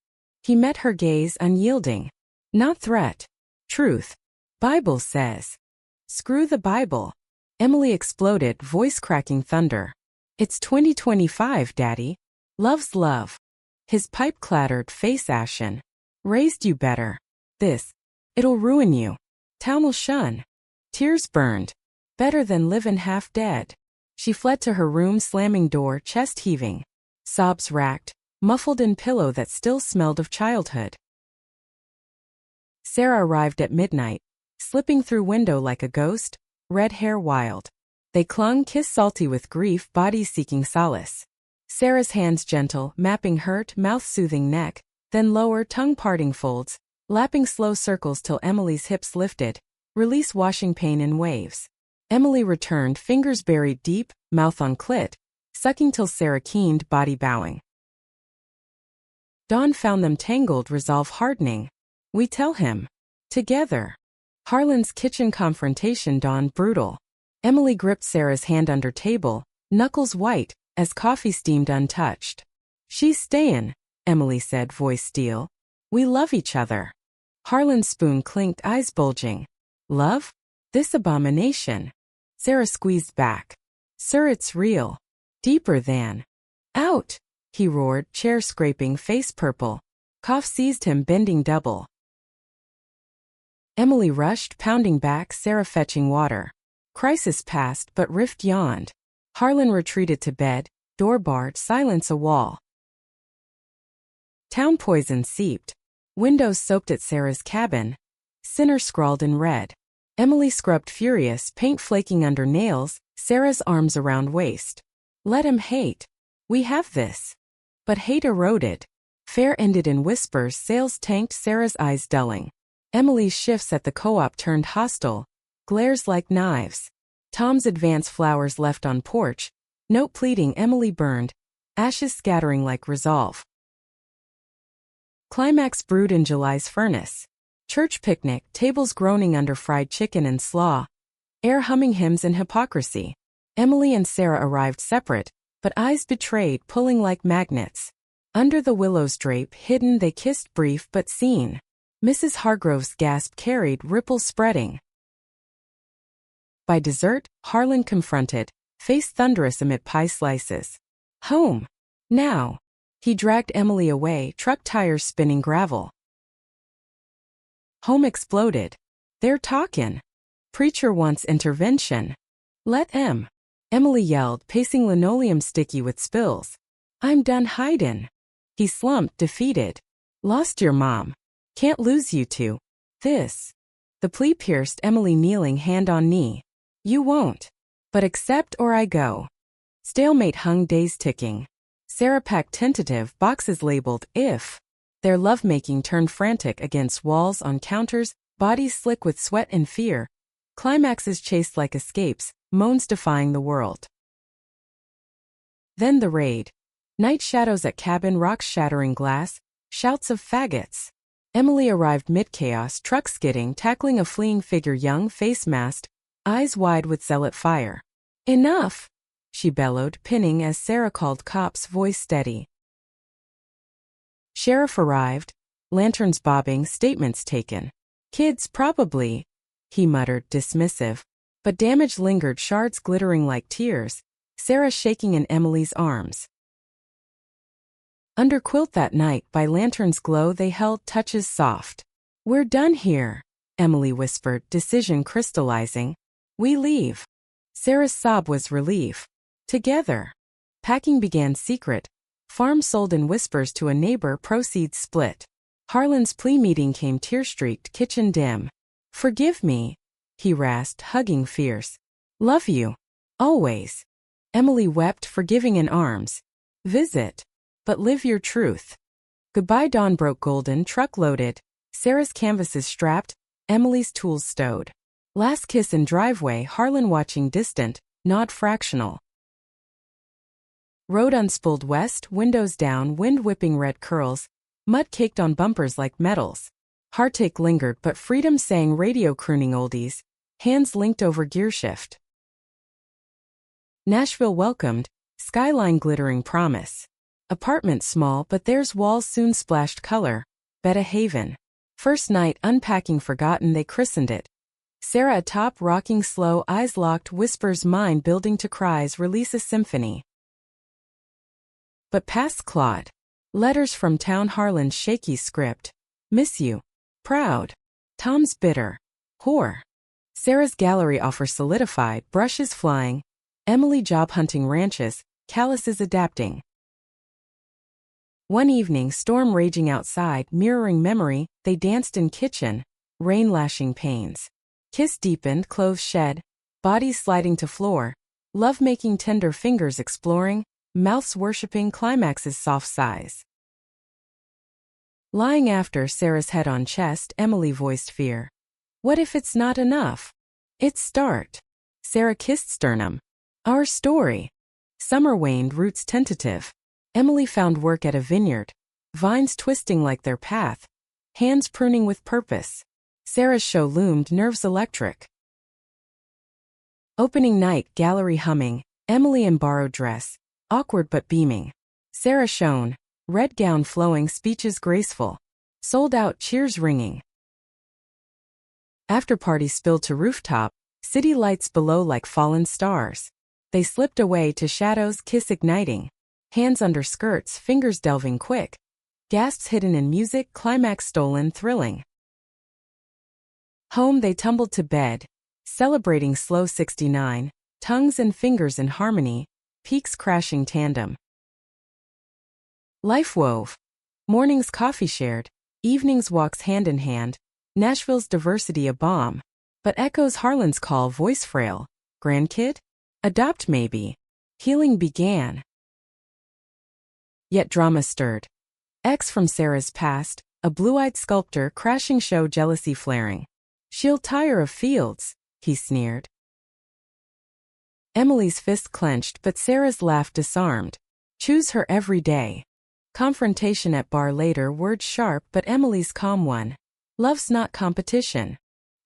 He met her gaze unyielding. Not threat. Truth. Bible says. Screw the Bible. Emily exploded, voice cracking thunder. It's 2025, Daddy. Love's love. His pipe clattered, face ashen. Raised you better. It'll ruin you. Town will shun. Tears burned. Better than livin' half dead. She fled to her room, slamming door, chest heaving. Sobs racked, muffled in pillow that still smelled of childhood. Sarah arrived at midnight, slipping through window like a ghost, red hair wild. They clung, kiss salty with grief, bodies seeking solace. Sarah's hands gentle, mapping hurt, mouth soothing neck, then lower, tongue parting folds, lapping slow circles till Emily's hips lifted, release washing pain in waves. Emily returned, fingers buried deep, mouth on clit, sucking till Sarah keened, body bowing. Dawn found them tangled, resolve hardening. We tell him. Together. Harlan's kitchen confrontation dawned brutal. Emily gripped Sarah's hand under table, knuckles white, as coffee steamed untouched. She's stayin', Emily said, voice steel. We love each other. Harlan's spoon clinked, eyes bulging. Love? This abomination. Sarah squeezed back. Sir, it's real. Deeper than. Out! He roared, chair scraping, face purple. Cough seized him, bending double. Emily rushed, pounding back, Sarah fetching water. Crisis passed, but rift yawned. Harlan retreated to bed, door barred, silence a wall. Town poison seeped. Windows soaked at Sarah's cabin. Sinner scrawled in red. Emily scrubbed furious, paint flaking under nails, Sarah's arms around waist. Let him hate. We have this. But hate eroded. Fair ended in whispers, sails tanked, Sarah's eyes dulling. Emily's shifts at the co-op turned hostile. Glares like knives. Tom's advance flowers left on porch. Note pleading, Emily burned. Ashes scattering like resolve. Climax brewed in July's furnace. Church picnic, tables groaning under fried chicken and slaw. Air humming hymns and hypocrisy. Emily and Sarah arrived separate, but eyes betrayed, pulling like magnets. Under the willows drape, hidden, they kissed, brief but seen. Mrs. Hargrove's gasp carried, ripples spreading. By dessert, Harlan confronted, face thunderous amid pie slices. Home. Now. He dragged Emily away, truck tires spinning gravel. Home exploded. They're talkin'. Preacher wants intervention. Let em. Emily yelled, pacing linoleum sticky with spills. I'm done hidin'. He slumped, defeated. Lost your mom. Can't lose you two. This. The plea pierced Emily, kneeling, hand on knee. You won't. But accept or I go. Stalemate hung, days ticking. Sarah packed tentative, boxes labeled, if. Their lovemaking turned frantic against walls, on counters, bodies slick with sweat and fear. Climaxes chased like escapes, moans defying the world. Then the raid. Night shadows at cabin, rocks shattering glass, shouts of faggots. Emily arrived mid-chaos, truck skidding, tackling a fleeing figure, young, face masked, eyes wide with zealot fire. Enough! She bellowed, pinning as Sarah called cops, voice steady. Sheriff arrived, lanterns bobbing, statements taken. Kids, probably, he muttered, dismissive. But damage lingered, shards glittering like tears, Sarah shaking in Emily's arms. Under quilt that night, by lantern's glow, they held, touches soft. We're done here, Emily whispered, decision crystallizing. We leave. Sarah's sob was relief. Together. Packing began secret. Farm sold in whispers to a neighbor, proceeds split. Harlan's plea meeting came tear-streaked, kitchen dim. Forgive me, he rasped, hugging fierce. Love you. Always. Emily wept, forgiving in arms. Visit. But live your truth. Goodbye. Dawn broke golden, truck loaded. Sarah's canvases strapped, Emily's tools stowed. Last kiss in driveway, Harlan watching distant, nod fractional. Road unspooled west, windows down, wind whipping red curls, mud caked on bumpers like metals. Heartache lingered, but freedom sang, radio crooning oldies, hands linked over gearshift. Nashville welcomed, skyline glittering promise. Apartment small, but there's walls soon splashed color. Betta Haven. First night unpacking forgotten, they christened it. Sarah atop, rocking slow, eyes locked, whispers, mind building to cries, release a symphony. But past Claude. Letters from town, Harlan's shaky script. Miss you. Proud. Tom's bitter. Whore. Sarah's gallery offer solidified, brushes flying. Emily job hunting ranches, calluses adapting. One evening, storm raging outside, mirroring memory, they danced in kitchen, rain lashing panes. Kiss deepened, clothes shed, bodies sliding to floor, love-making tender fingers exploring, mouths worshipping, climaxes soft sighs. Lying after Sarah's head on chest, Emily voiced fear. What if it's not enough? It's start. Sarah kissed sternum. Our story. Summer waned, roots tentative. Emily found work at a vineyard. Vines twisting like their path. Hands pruning with purpose. Sarah's show loomed, nerves electric. Opening night, gallery humming. Emily in borrowed dress. Awkward but beaming. Sarah shone. Red gown flowing, speeches graceful. Sold out cheers ringing. After party spilled to rooftop, city lights below like fallen stars. They slipped away to shadows, kiss igniting. Hands under skirts, fingers delving quick. Gasps hidden in music, climax stolen, thrilling. Home they tumbled to bed, celebrating slow 69, tongues and fingers in harmony, peaks crashing tandem. Life wove. Mornings coffee shared, evenings walks hand in hand, Nashville's diversity a bomb, but echoes Harlan's call voice frail. Grandkid? Adopt maybe. Healing began. Yet drama stirred. Ex from Sarah's past, a blue-eyed sculptor crashing show jealousy flaring. She'll tire of Fields, he sneered. Emily's fist clenched but Sarah's laugh disarmed. Choose her every day. Confrontation at bar later, words sharp but Emily's calm one. Love's not competition.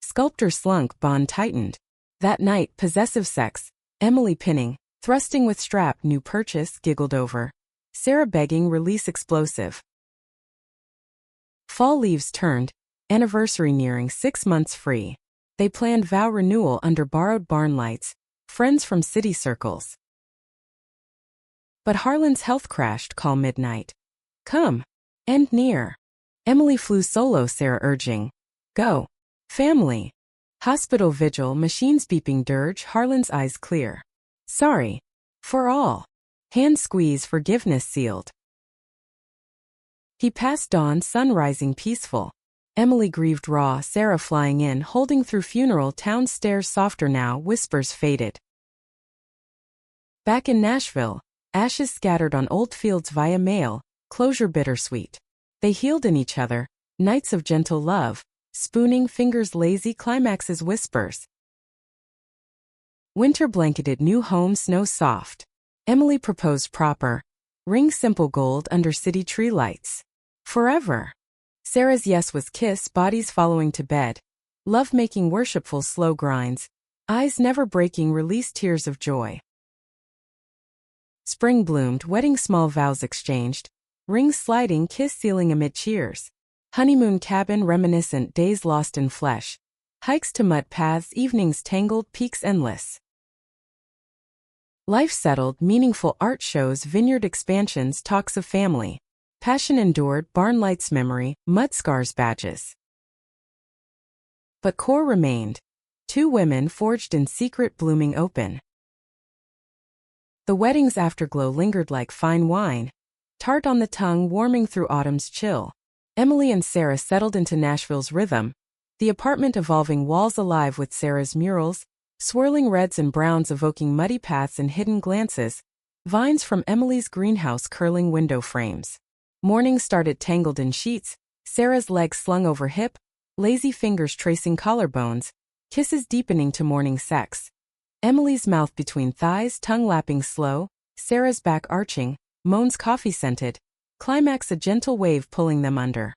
Sculptor slunk, bond tightened. That night, possessive sex. Emily pinning, thrusting with strap, new purchase, giggled over. Sarah begging, release explosive. Fall leaves turned, anniversary nearing, 6 months free. They planned vow renewal under borrowed barn lights, friends from city circles. But Harlan's health crashed, call midnight. Come. End near. Emily flew solo, Sarah urging. Go. Family. Hospital vigil, machines beeping dirge, Harlan's eyes clear. Sorry. For all. Hand squeeze, forgiveness sealed. He passed dawn, sun rising peaceful. Emily grieved raw, Sarah flying in, holding through funeral, town stairs softer now, whispers faded. Back in Nashville, ashes scattered on old fields via mail, closure bittersweet. They healed in each other, nights of gentle love, spooning fingers lazy, climaxes whispers. Winter blanketed new home, snow soft. Emily proposed proper. Ring simple gold under city tree lights. Forever. Sarah's yes was kiss, bodies following to bed. Love making worshipful slow grinds. Eyes never breaking, release tears of joy. Spring bloomed, wedding small vows exchanged. Rings sliding, kiss sealing amid cheers. Honeymoon cabin reminiscent, days lost in flesh. Hikes to mud paths, evenings tangled, peaks endless. Life settled, meaningful art shows, vineyard expansions, talks of family. Passion endured, barn lights memory, mud scars badges. But core remained. 2 women forged in secret, blooming open. The wedding's afterglow lingered like fine wine. Tart on the tongue, warming through autumn's chill. Emily and Sarah settled into Nashville's rhythm. The apartment evolving, walls alive with Sarah's murals, swirling reds and browns evoking muddy paths and hidden glances. Vines from Emily's greenhouse curling window frames. Morning started tangled in sheets, Sarah's legs slung over hip, lazy fingers tracing collarbones, kisses deepening to morning sex. Emily's mouth between thighs, tongue lapping slow, Sarah's back arching, moans coffee scented, climax a gentle wave pulling them under.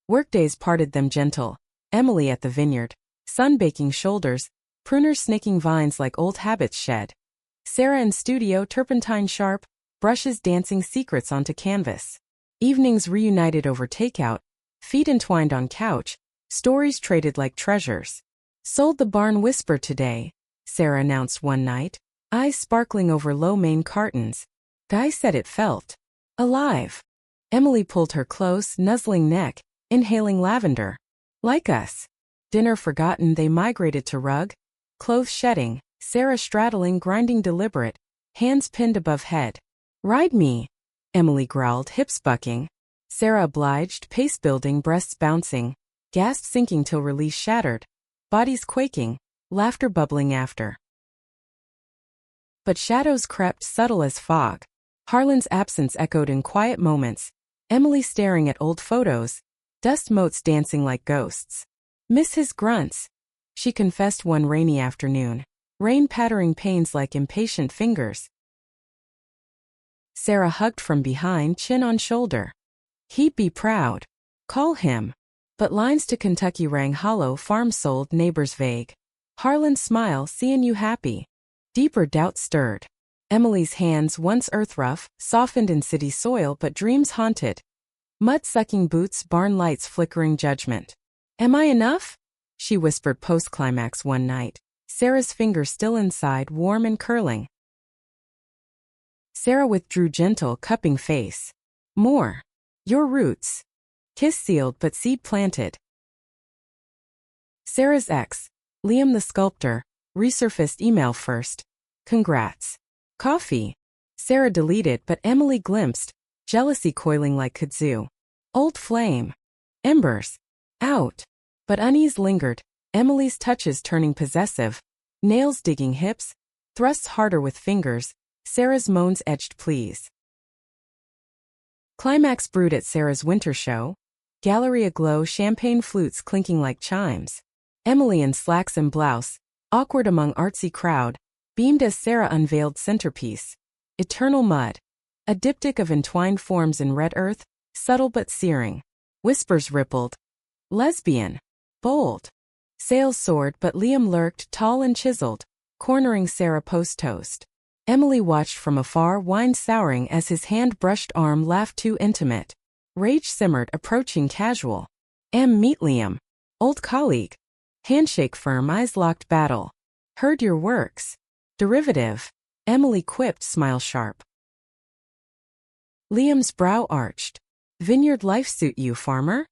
Workdays parted them gentle, Emily at the vineyard, sun baking shoulders, pruners snaking vines like old habits shed. Sarah in studio, turpentine sharp, brushes dancing secrets onto canvas. Evenings reunited over takeout, feet entwined on couch, stories traded like treasures. Sold the barn whisper today, Sarah announced one night, eyes sparkling over low main cartons. Guy said it felt alive. Emily pulled her close, nuzzling neck, inhaling lavender. Like us. Dinner forgotten, they migrated to rug. Clothes shedding, Sarah straddling, grinding deliberate, hands pinned above head. Ride me, Emily growled, hips bucking. Sarah obliged, pace building, breasts bouncing, gasp sinking till release shattered, bodies quaking, laughter bubbling after. But shadows crept, subtle as fog. Harlan's absence echoed in quiet moments, Emily staring at old photos, dust motes dancing like ghosts. Miss his grunts, she confessed one rainy afternoon, rain pattering pains like impatient fingers. Sarah hugged from behind, chin on shoulder. He'd be proud. Call him. But lines to Kentucky rang hollow, farm sold, neighbors vague. Harlan's smile, seein' you happy. Deeper doubt stirred. Emily's hands, once earth rough, softened in city soil but dreams haunted. Mud-sucking boots, barn lights, flickering judgment. Am I enough? She whispered post-climax one night, Sarah's fingers still inside, warm and curling. Sarah withdrew, gentle, cupping face. More. Your roots. Kiss sealed but seed planted. Sarah's ex, Liam the sculptor, resurfaced email first. Congrats. Coffee. Sarah deleted but Emily glimpsed, jealousy coiling like kudzu. Old flame. Embers. Out. But unease lingered, Emily's touches turning possessive. Nails digging hips. Thrusts harder with fingers. Sarah's moans edged pleas. Climax brewed at Sarah's winter show. Gallery aglow, champagne flutes clinking like chimes. Emily in slacks and blouse, awkward among artsy crowd, beamed as Sarah unveiled centerpiece. Eternal mud. A diptych of entwined forms in red earth, subtle but searing. Whispers rippled. Lesbian. Bold. Sails soared but Liam lurked, tall and chiseled, cornering Sarah post-toast. Emily watched from afar, wine souring as his hand-brushed arm laughed too intimate. Rage simmered, approaching casual. Meet Liam. Old colleague. Handshake firm, eyes locked, battle. Heard your works. Derivative. Emily quipped, smile sharp. Liam's brow arched. Vineyard life suit you, farmer?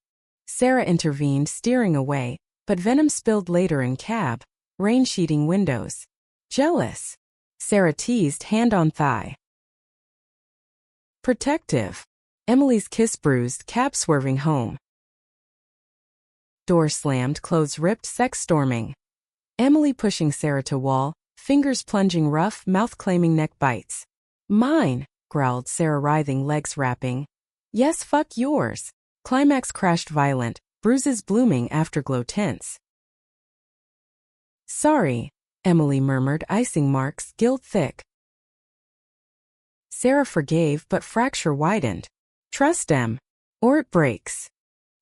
Sarah intervened, steering away, but venom spilled later in cab, rain sheeting windows. Jealous. Sarah teased, hand on thigh. Protective. Emily's kiss bruised, cab swerving home. Door slammed, clothes ripped, sex storming. Emily pushing Sarah to wall, fingers plunging rough, mouth claiming neck bites. Mine, growled Sarah, writhing, legs wrapping. Yes, fuck yours. Climax crashed violent, bruises blooming, afterglow tense. Sorry, Emily murmured, icing marks, guilt thick. Sarah forgave but fracture widened. Trust em, or it breaks.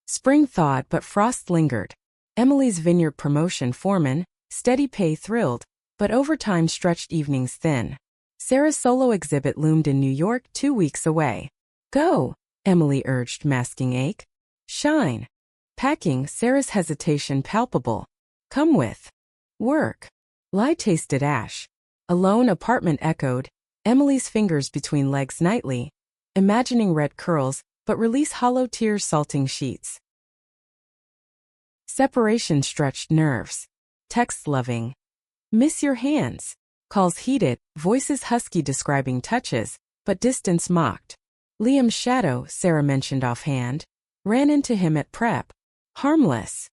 Spring thawed but frost lingered. Emily's vineyard promotion foreman, steady pay thrilled, but overtime stretched evenings thin. Sarah's solo exhibit loomed in New York 2 weeks away. Go, Emily urged, masking ache. Shine. Packing, Sarah's hesitation palpable. Come with. Work. Lie tasted ash. Alone apartment echoed, Emily's fingers between legs nightly, imagining red curls, but release hollow tears salting sheets. Separation stretched nerves. Text loving. Miss your hands. Calls heated, voices husky describing touches, but distance mocked. Liam's shadow, Sarah mentioned offhand, ran into him at prep. Harmless.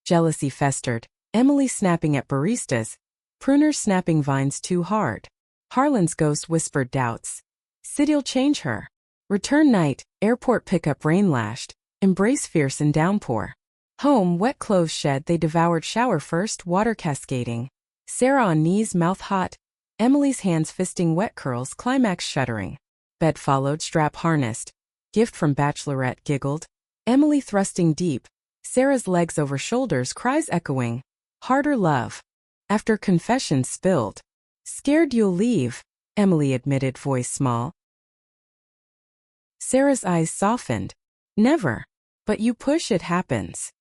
Jealousy festered, Emily snapping at baristas, pruners snapping vines too hard. Harlan's ghost whispered doubts. City'll change her. Return night, airport pickup rain lashed, embrace fierce in downpour. Home, wet clothes shed, they devoured shower first, water cascading. Sarah on knees, mouth hot, Emily's hands fisting wet curls, climax shuddering. Bed followed, strap harnessed. Gift from bachelorette giggled. Emily thrusting deep, Sarah's legs over shoulders, cries echoing. Harder love. After confession spilled. Scared you'll leave, Emily admitted, voice small. Sarah's eyes softened. Never. But you push, it happens.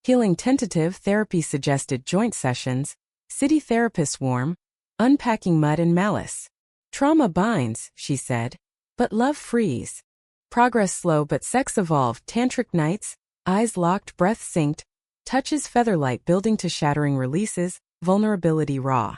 Healing tentative, therapy suggested joint sessions, city therapists warm, unpacking mud and malice. Trauma binds, she said, but love frees. Progress slow but sex evolved, tantric nights, eyes locked, breath synced, touches featherlight building to shattering releases, vulnerability raw.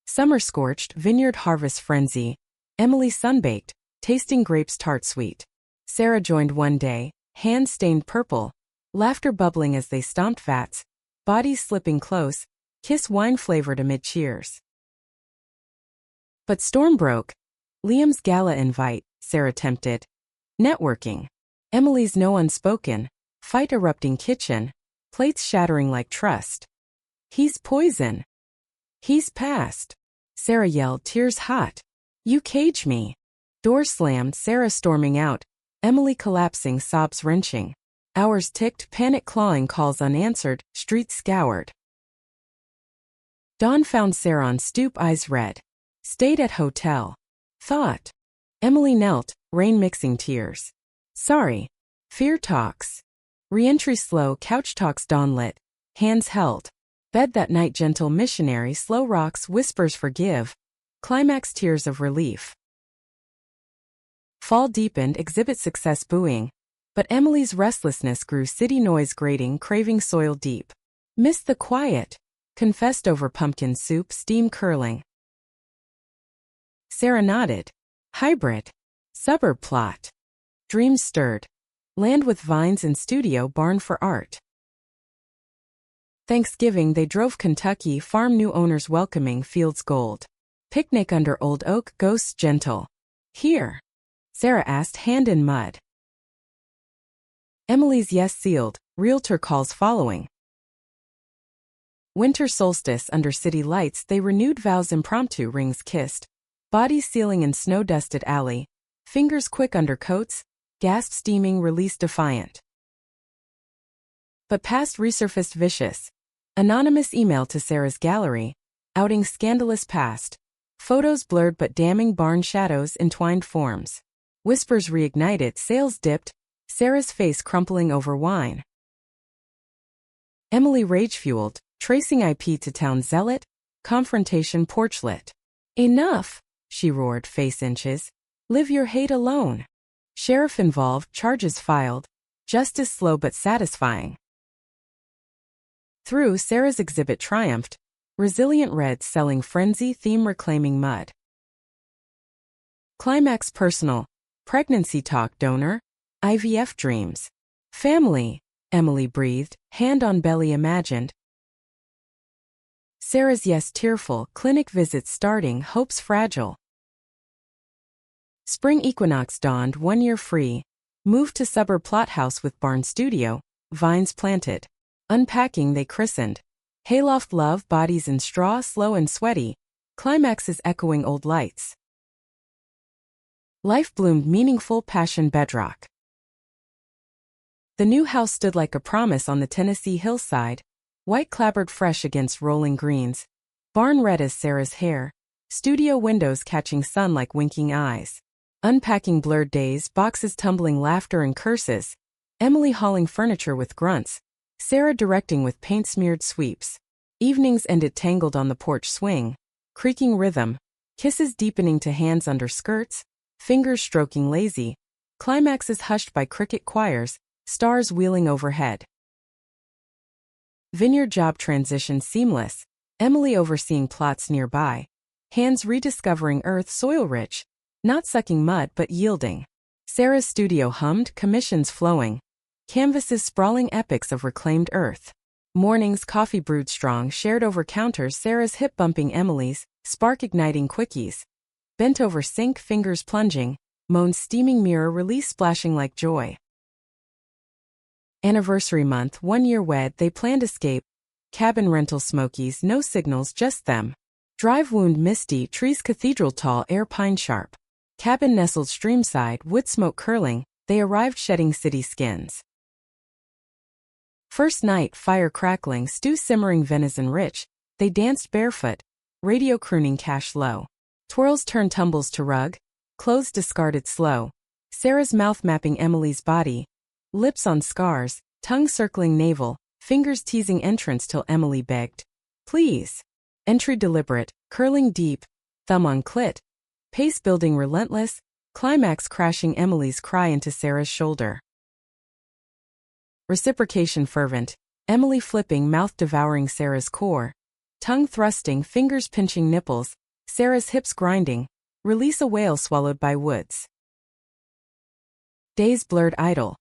Summer scorched, vineyard harvest frenzy, Emily sunbaked, tasting grapes tart sweet. Sarah joined one day, hands stained purple, laughter bubbling as they stomped vats, bodies slipping close, kiss wine flavored amid cheers. But storm broke. Liam's gala invite, Sarah tempted. Networking. Emily's no unspoken, fight erupting kitchen, plates shattering like trust. He's poison. He's past. Sarah yelled, tears hot. You cage me. Door slammed, Sarah storming out, Emily collapsing, sobs wrenching. Hours ticked, panic clawing, calls unanswered, streets scoured. Dawn found Sarah on stoop, eyes red. Stayed at hotel. Thought. Emily knelt, rain mixing tears. Sorry. Fear talks. Reentry slow, couch talks dawn lit. Hands held. Bed that night gentle missionary, slow rocks, whispers forgive. Climax tears of relief. Fall deepened, exhibit success booing. But Emily's restlessness grew, city noise grating, craving soil deep. Missed the quiet. Confessed over pumpkin soup, steam curling. Sarah nodded. Hybrid. Suburb plot. Dreams stirred. Land with vines and studio, barn for art. Thanksgiving they drove Kentucky, farm new owners welcoming, fields gold. Picnic under old oak, ghosts gentle. Here? Sarah asked, hand in mud. Emily's yes sealed, realtor calls following. Winter solstice under city lights they renewed vows, impromptu rings kissed. Bodies sealing in snow-dusted alley. Fingers quick under coats. Gasp steaming, release defiant. But past resurfaced vicious. Anonymous email to Sarah's gallery. Outing scandalous past. Photos blurred but damning, barn shadows, entwined forms. Whispers reignited, sails dipped. Sarah's face crumpling over wine. Emily rage-fueled, tracing IP to town zealot. Confrontation porchlit. Enough, she roared, face inches. Live your hate alone. Sheriff involved, charges filed. Justice slow but satisfying. Through Sarah's exhibit triumphed. Resilient reds selling frenzy, theme reclaiming mud. Climax personal. Pregnancy talk donor. IVF dreams. Family, Emily breathed, hand on belly imagined. Sarah's yes tearful, clinic visits starting, hopes fragile. Spring equinox dawned, 1 year free. Moved to suburb plot house with barn studio, vines planted. Unpacking they christened. Hayloft love, bodies in straw, slow and sweaty. Climaxes echoing old lights. Life bloomed, meaningful passion bedrock. The new house stood like a promise on the Tennessee hillside. White clapboard fresh against rolling greens. Barn red as Sarah's hair. Studio windows catching sun like winking eyes. Unpacking blurred days, boxes tumbling, laughter and curses. Emily hauling furniture with grunts. Sarah directing with paint-smeared sweeps. Evenings ended tangled on the porch swing. Creaking rhythm. Kisses deepening to hands under skirts. Fingers stroking lazy. Climaxes hushed by cricket choirs. Stars wheeling overhead. Vineyard job transition seamless. Emily overseeing plots nearby. Hands rediscovering earth, soil rich. Not sucking mud but yielding. Sarah's studio hummed, commissions flowing. Canvases sprawling, epics of reclaimed earth. Mornings coffee brewed strong, shared over counters, Sarah's hip bumping Emily's, spark igniting quickies. Bent over sink, fingers plunging. Moan's steaming mirror, release splashing like joy. Anniversary month, 1 year wed, they planned escape. Cabin rental smokies, no signals, just them. Drive wound misty, trees cathedral tall, air pine sharp. Cabin nestled streamside, wood smoke curling, they arrived shedding city skins. First night, fire crackling, stew simmering, venison rich. They danced barefoot, radio crooning, cash low. Twirls turn tumbles to rug, clothes discarded slow. Sarah's mouth mapping Emily's body. Lips on scars, tongue circling navel, fingers teasing entrance till Emily begged. Please. Entry deliberate, curling deep, thumb on clit. Pace building relentless, climax crashing Emily's cry into Sarah's shoulder. Reciprocation fervent, Emily flipping, mouth devouring Sarah's core. Tongue thrusting, fingers pinching nipples, Sarah's hips grinding. Release a whale swallowed by woods. Days blurred idle.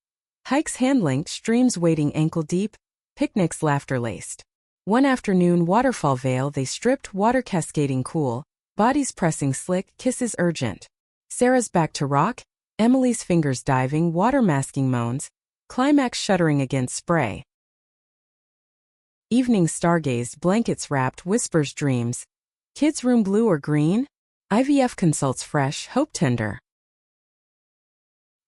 Hikes hand-linked, streams wading ankle deep, picnics laughter-laced. One afternoon waterfall veil they stripped, water cascading cool, bodies pressing slick, kisses urgent. Sarah's back to rock, Emily's fingers diving, water masking moans, climax shuddering against spray. Evening stargazed, blankets wrapped, whispers dreams. Kids' room blue or green? IVF consults fresh, hope tender.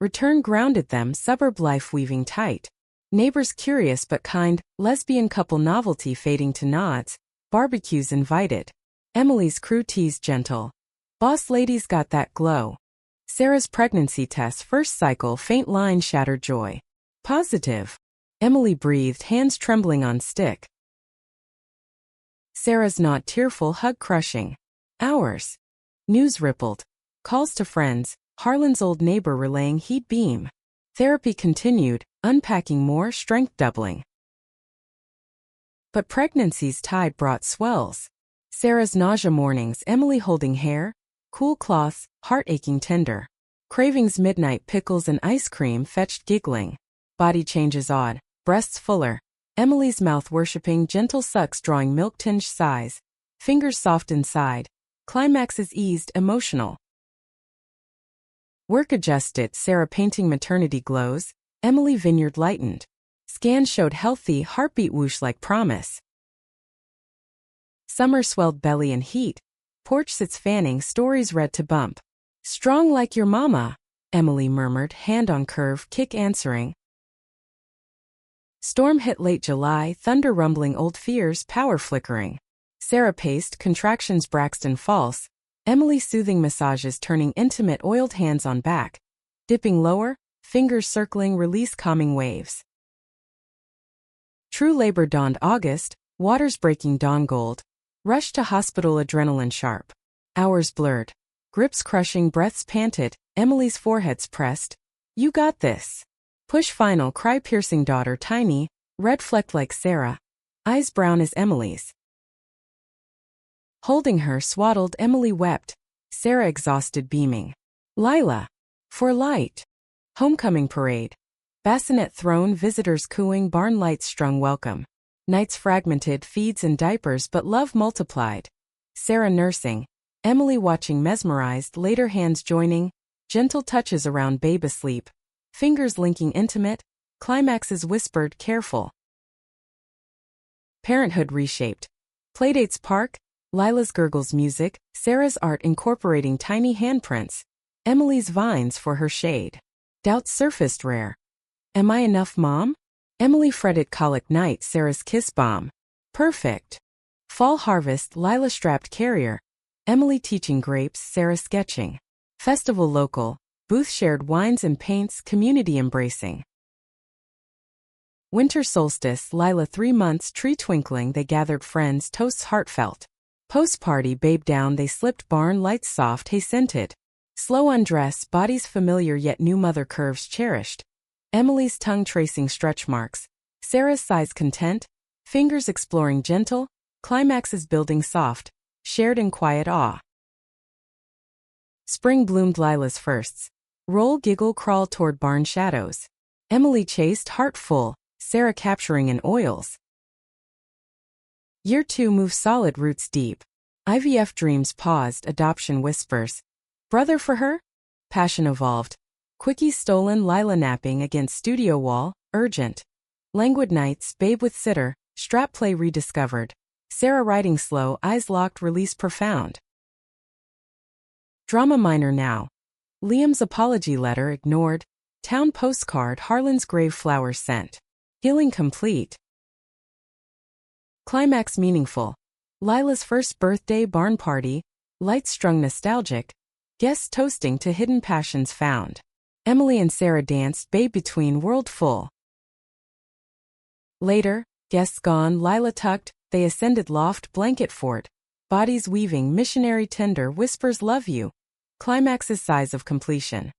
Return grounded them, suburb life weaving tight. Neighbors curious but kind, lesbian couple novelty fading to nods, barbecues invited. Emily's crew teased gentle. Boss ladies got that glow. Sarah's pregnancy test first cycle faint line shattered joy. Positive. Emily breathed, hands trembling on stick. Sarah's not tearful, hug crushing. Hours. News rippled. Calls to friends, Harlan's old neighbor relaying heat beam. Therapy continued, unpacking more, strength doubling. But pregnancy's tide brought swells. Sarah's nausea mornings, Emily holding hair, cool cloths, heart aching tender. Cravings midnight, pickles and ice cream fetched giggling. Body changes odd, breasts fuller. Emily's mouth worshipping, gentle sucks drawing milk-tinged sighs. Fingers soft inside. Climaxes eased, emotional. Work adjusted, Sarah painting maternity glows. Emily vineyard lightened. Scan showed healthy, heartbeat whoosh like promise. Summer swelled belly and heat. Porch sits fanning, stories read to bump. Strong like your mama, Emily murmured, hand on curve, kick answering. Storm hit late July, thunder rumbling, old fears, power flickering. Sarah paced, contractions Braxton false. Emily soothing massages turning intimate, oiled hands on back. Dipping lower, fingers circling, release calming waves. True labor dawned August, waters breaking dawn gold. Rush to hospital, adrenaline sharp. Hours blurred. Grips crushing, breaths panted, Emily's foreheads pressed. You got this. Push final, cry piercing, daughter tiny, red flecked like Sarah. Eyes brown as Emily's. Holding her, swaddled, Emily wept. Sarah exhausted, beaming. Lila. For light. Homecoming parade. Bassinet throne, visitors cooing, barn lights strung welcome. Nights fragmented, feeds and diapers, but love multiplied. Sarah nursing. Emily watching, mesmerized, later hands joining. Gentle touches around babe asleep. Fingers linking, intimate. Climaxes whispered, careful. Parenthood reshaped. Playdates park. Lila's gurgles music. Sarah's art incorporating tiny handprints. Emily's vines for her shade. Doubts surfaced rare. Am I enough, mom? Emily fretted, colic night. Sarah's kiss bomb. Perfect. Fall harvest. Lila strapped carrier. Emily teaching grapes. Sarah sketching. Festival local. Booth shared wines and paints, community embracing. Winter solstice, Lila 3 months, tree twinkling, they gathered friends, toasts heartfelt. Post-party, babe down, they slipped, barn lights soft, hay scented. Slow undress, bodies familiar yet new, mother curves cherished. Emily's tongue tracing stretch marks. Sarah's sighs content, fingers exploring gentle, climaxes building soft, shared in quiet awe. Spring bloomed, Lila's firsts. Roll, giggle, crawl toward barn shadows. Emily chased, heart full, Sarah capturing in oils. Year 2 moves, solid roots deep. IVF dreams paused, adoption whispers. Brother for her? Passion evolved. Quickie stolen, Lila napping against studio wall, urgent. Languid nights, babe with sitter, strap play rediscovered. Sarah writing slow, eyes locked, release profound. Drama minor now. Liam's apology letter ignored. Town postcard, Harlan's grave flowers sent. Healing complete. Climax meaningful. Lila's first birthday, barn party. Lights strung nostalgic. Guests toasting to hidden passions found. Emily and Sarah danced, babe between, world full. Later, guests gone, Lila tucked, they ascended loft, blanket fort. Bodies weaving, missionary tender, whispers love you. Climaxes sighs of completion.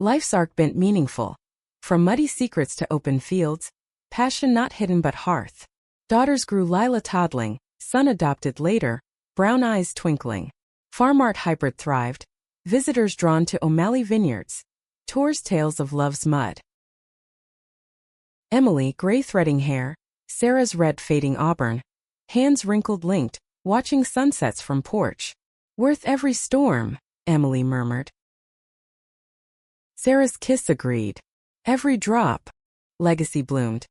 Life's arc bent meaningful. From muddy secrets to open fields, passion not hidden but hearth. Daughters grew, Lila toddling, son adopted later, brown eyes twinkling. Farm art hybrid thrived. Visitors drawn to O'Malley vineyards. Tours tales of love's mud. Emily, gray threading hair. Sarah's red fading auburn. Hands wrinkled linked, watching sunsets from porch. Worth every storm, Emily murmured. Sarah's kiss agreed. Every drop. Legacy bloomed.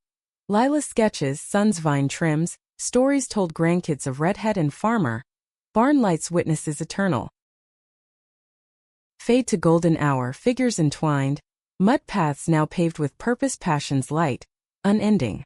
Lila's sketches, son's vine trims, stories told grandkids of Redhead and Farmer. Barn lights witnesses eternal. Fade to golden hour, figures entwined. Mud paths now paved with purpose, passion's light. Unending.